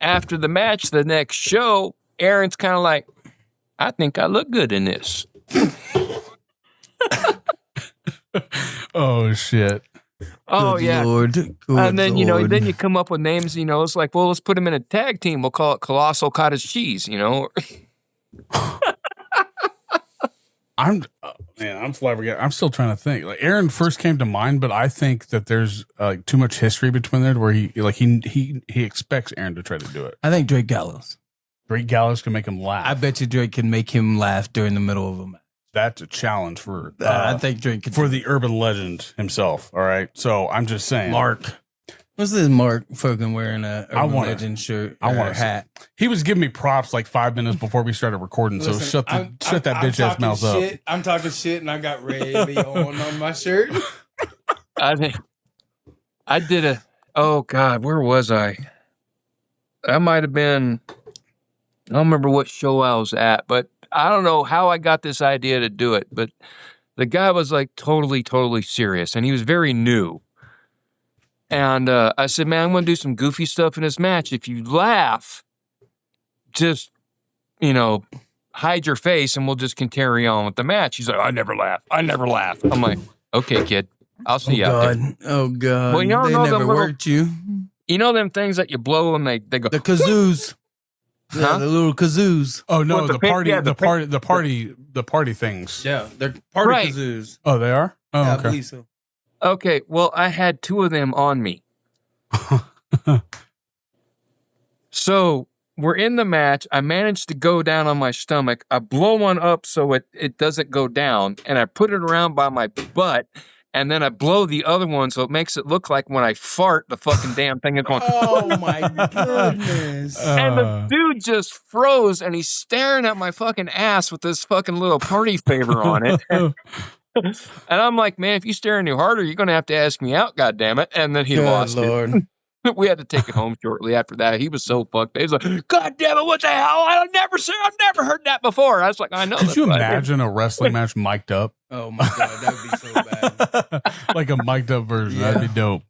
S6: after the match, the next show, Aaron's kind of like, I think I look good in this.
S5: Oh shit.
S6: Oh,
S4: Good
S6: yeah.
S4: Lord. Good
S6: And then,
S4: Lord.
S6: then you come up with names, it's like, well, let's put him in a tag team. We'll call it Colossal Cottage Cheese,
S5: I'm flabbergasted. I'm still trying to think. Like Aaron first came to mind, but I think that there's too much history between there where he expects Aaron to try to do it.
S4: I think Drake Gallows.
S5: Drake Gallows can make him laugh.
S4: I bet you Drake can make him laugh during the middle of a match.
S5: That's a challenge for
S4: I think Drake can
S5: for the urban legend himself. All right, so I'm just saying,
S4: Mark. What's this Mark fucking wearing a urban legend shirt?
S5: I want
S4: a hat.
S5: He was giving me props like 5 minutes before we started recording.
S4: Listen,
S5: so shut that bitch ass mouth up.
S4: I'm talking shit, and I got Ray on my shirt.
S6: I think I did oh God, where was I? That might have been, I don't remember what show I was at, but I don't know how I got this idea to do it, but the guy was like totally serious, and he was very new. And I said, man, I'm going to do some goofy stuff in this match. If you laugh, just, hide your face and we'll just carry on with the match. He's like, I never laugh. I'm like, okay, kid, I'll see you out there.
S4: Oh, God.
S6: Well, you don't
S4: they
S6: know
S4: never
S6: them little-
S4: worked you.
S6: You know them things that you blow and they go,
S4: The kazoos. Yeah,
S6: Huh?
S4: the little kazoos.
S5: Oh no,
S6: With the
S5: the
S6: pink-
S5: party,
S6: yeah,
S5: the party things.
S4: Yeah, they're party
S6: Right.
S4: kazoos.
S5: Oh, they are. Oh,
S4: Yeah, I
S5: okay.
S4: believe so.
S6: okay, well, I had 2 of them on me. So we're in the match. I managed to go down on my stomach. I blow one up so it doesn't go down, and I put it around by my butt, and then I blow the other one so it makes it look like when I fart, the fucking damn thing is going.
S4: Oh, my goodness.
S6: And the dude just froze, and he's staring at my fucking ass with this fucking little party favor on it. And I'm like, man, if you stare any harder, you're going to have to ask me out, goddammit. And then he
S4: Good
S6: lost
S4: Lord.
S6: it. We had to take it home shortly after that. He was so fucked. He was like, God damn it, what the hell? I've never heard that before. I was like, I know.
S5: Could
S6: that's
S5: you
S6: what I did.
S5: imagine a wrestling match mic'd up?
S4: Oh, my God. That would be so bad.
S5: Like a mic'd up version.
S4: Yeah.
S5: That'd be dope.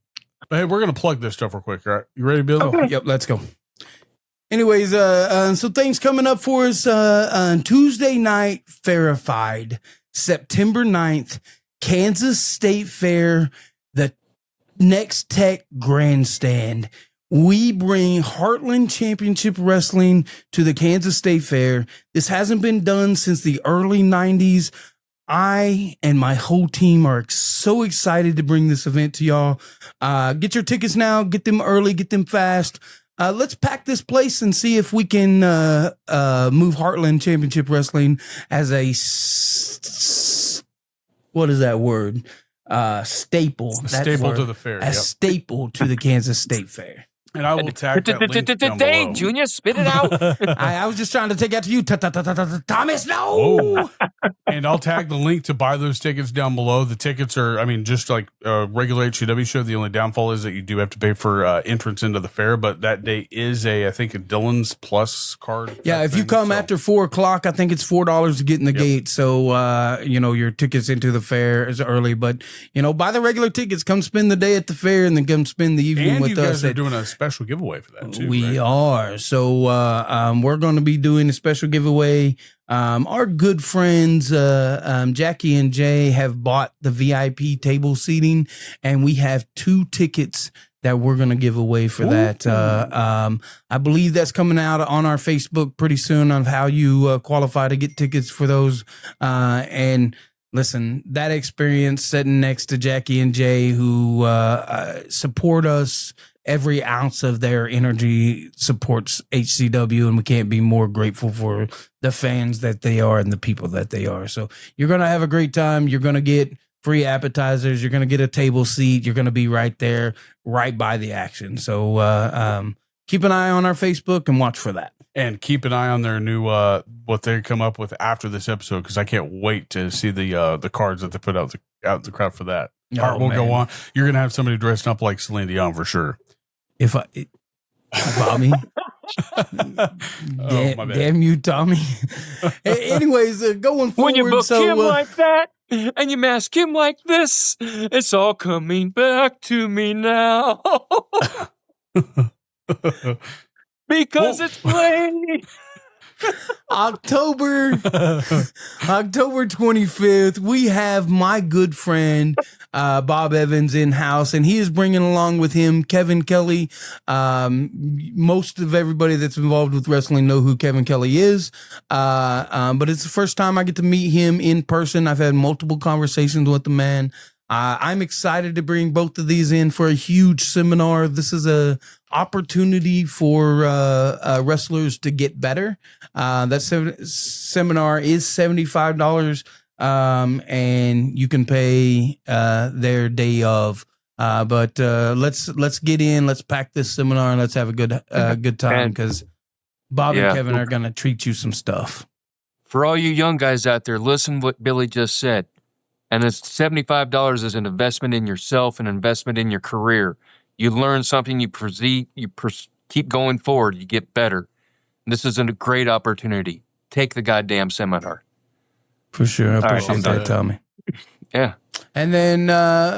S5: But hey, we're gonna plug this stuff real quick. All right, you ready, Bill?
S6: Okay.
S4: Yep, let's go. Anyways, so things coming up for us on Tuesday night, Verified, September 9th, Kansas State Fair, the Next Tech Grandstand. We bring Heartland Championship Wrestling to the Kansas State Fair. This hasn't been done since the early 90s. I and my whole team are so excited to bring this event to y'all. Get your tickets now. Get them early. Get them fast. Let's pack this place and see if we can move Heartland Championship Wrestling as a what is that word? Staple. That's
S5: Staple
S4: word.
S5: to the fair.
S4: A
S5: Yep.
S4: staple to the Kansas State Fair.
S5: And I will tag that link down
S6: Dang,
S5: below.
S6: Junior, spit it out.
S4: I was just trying to take out to you, Thomas. No.
S5: Whoa. And I'll tag the link to buy those tickets down below. The tickets are, just like a regular HCW show. The only downfall is that you do have to pay for entrance into the fair. But that day is I think a Dylan's Plus card.
S4: Yeah,
S5: type
S4: if you
S5: thing.
S4: come
S5: So-
S4: after 4:00, I think it's $4 to get in the gate. So, your tickets into the fair is early. But, buy the regular tickets. Come spend the day at the fair and then come spend the evening
S5: And
S4: with
S5: you guys
S4: us.
S5: are doing a special giveaway for that too.
S4: We
S5: right?
S4: are. So we're going to be doing a special giveaway. Our good friends, Jackie and Jay, have bought the VIP table seating, and we have 2 tickets that we're going to give away for that. I believe that's coming out on our Facebook pretty soon of how you qualify to get tickets for those. And listen, that experience sitting next to Jackie and Jay, who support us. Every ounce of their energy supports HCW, and we can't be more grateful for the fans that they are and the people that they are. So you're going to have a great time. You're going to get free appetizers. You're going to get a table seat. You're going to be right there, right by the action. So keep an eye on our Facebook and watch for that.
S5: And keep an eye on their new what they come up with after this episode, because I can't wait to see the cards that they put out the crowd for that. Part will go on. You're gonna have somebody dressed up like Celine Dion for sure.
S4: If Bobby,
S5: My bad.
S4: damn you, Tommy. Anyways, going forward,
S6: When you book
S4: so
S6: him like that and you mask him like this, it's all coming back to me now. Because it's late.
S4: October 25th, we have my good friend Bob Evans in house, and he is bringing along with him Kevin Kelly. Most of everybody that's involved with wrestling know who Kevin Kelly is, but it's the first time I get to meet him in person. I've had multiple conversations with the man. I'm excited to bring both of these in for a huge seminar. This is a opportunity for wrestlers to get better. That seminar is $75, and you can pay their day of. But let's get in. Let's pack this seminar and let's have a good time, because Bob and Kevin are going to treat you some stuff.
S6: For all you young guys out there, listen to what Billy just said. And this $75 is an investment in yourself, an investment in your career. You learn something, you keep going forward, you get better. This is a great opportunity. Take the goddamn seminar.
S4: For sure. I appreciate that, Tommy.
S6: Yeah.
S4: And then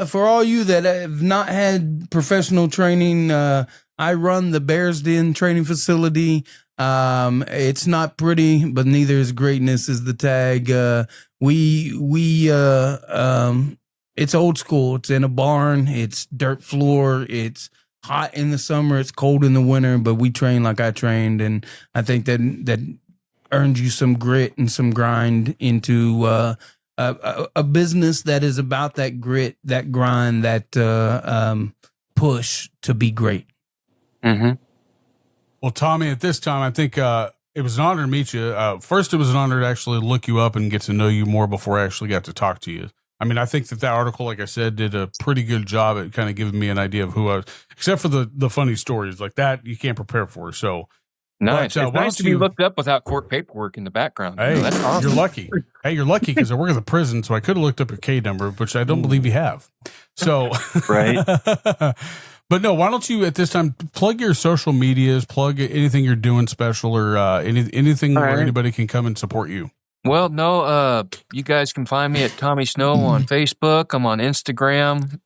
S4: for all you that have not had professional training, I run the Bears Den training facility. It's not pretty, but neither is greatness is the tag. It's old school. It's in a barn. It's dirt floor. It's hot in the summer. It's cold in the winter, but we train like I trained. And I think that earns you some grit and some grind into, a business that is about that grit, that grind, that, push to be great.
S6: Mm-hmm.
S5: Well, Tommy, at this time, I think it was an honor to meet you. First, it was an honor to actually look you up and get to know you more before I actually got to talk to you. I mean, I think that article, like I said, did a pretty good job at kind of giving me an idea of who I was, except for the funny stories like that you can't prepare for. So
S6: nice. It's nice to be looked up without court paperwork in the background.
S5: Hey,
S6: that's awesome.
S5: You're lucky. Hey, you're lucky because I work at the prison, so I could have looked up your K number, which I don't believe you have. So
S6: right.
S5: But no, why don't you at this time plug your social medias, plug anything you're doing special, or anything where anybody can come and support you?
S6: Well, no, you guys can find me at Tommy Snow on Facebook. I'm on Instagram.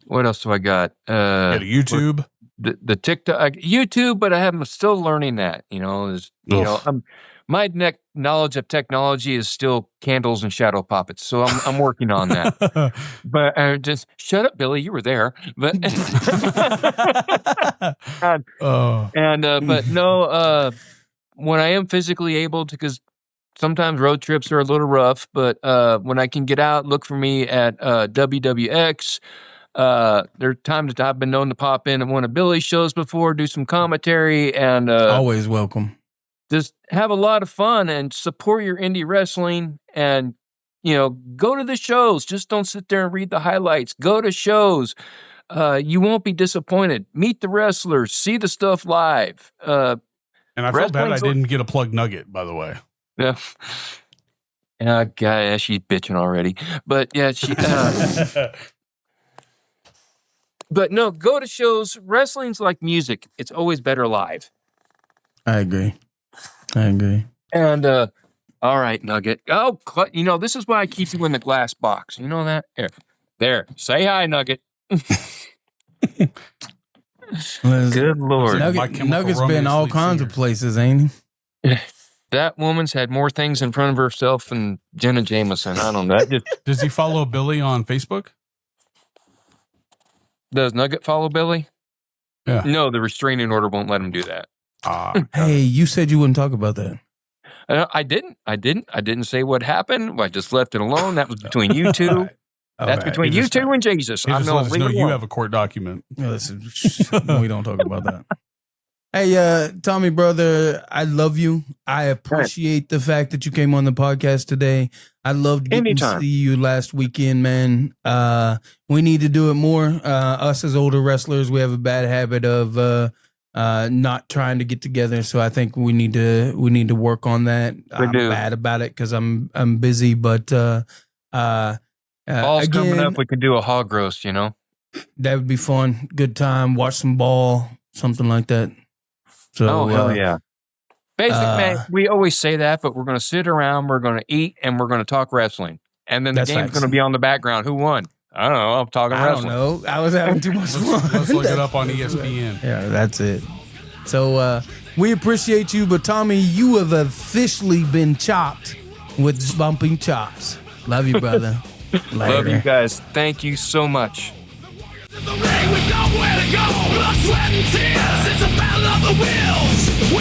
S6: What else do I got?
S5: Got a YouTube,
S6: the TikTok, YouTube, but I'm still learning that. My knowledge of technology is still candles and shadow puppets, so I'm working on that. But just shut up, Billy. You were there, but but no. When I am physically able to, because sometimes road trips are a little rough, but when I can get out, look for me at WWX. There are times that I've been known to pop in at one of Billy's shows before, do some commentary, and
S4: always welcome.
S6: Just have a lot of fun and support your indie wrestling, and go to the shows. Just don't sit there and read the highlights. Go to shows. You won't be disappointed. Meet the wrestlers. See the stuff live.
S5: And I feel bad I didn't get a plug nugget, by the way.
S6: Yeah. God, she's bitching already. But yeah, she. But no, go to shows. Wrestling's like music. It's always better live.
S4: I agree.
S6: And all right, Nugget. Oh, this is why I keep you in the glass box. You know that? There. Say hi, Nugget. Good Lord.
S4: Nugget's been all kinds of places, ain't he?
S6: That woman's had more things in front of herself than Jenna Jameson. I don't know.
S5: Does he follow Billy on Facebook?
S6: Does Nugget follow Billy?
S5: Yeah.
S6: No, the restraining order won't let him do that.
S4: Hey, you said you wouldn't talk about that.
S6: I didn't say what happened. I just left it alone. That was between you two. That's between you two and Jesus.
S5: I know you have a court document.
S4: Listen, we don't talk about that. Hey, Tommy, brother, I love you. I appreciate the fact that you came on the podcast today. I loved getting to see you last weekend, man. We need to do it more. Us as older wrestlers, we have a bad habit of not trying to get together. So I think we need to work on that. I'm bad about it because I'm busy, but
S6: ball's coming up. We could do a hog roast,
S4: That would be fun. Good time. Watch some ball, something like that. So,
S6: hell yeah. Basic, man, we always say that, but we're going to sit around, we're going to eat, and we're going to talk wrestling. And then the game's going to be on the background. Who won? I don't know. I'm talking wrestling.
S4: I don't know. I was having too much fun.
S5: Let's look it up on ESPN.
S4: Yeah, that's it. So we appreciate you, but Tommy, you have officially been chopped with Bumping Chops. Love you, brother.
S6: Love you guys. Thank you so much.
S3: In the ring with nowhere to go, blood, sweat, and tears. It's a battle of the wills.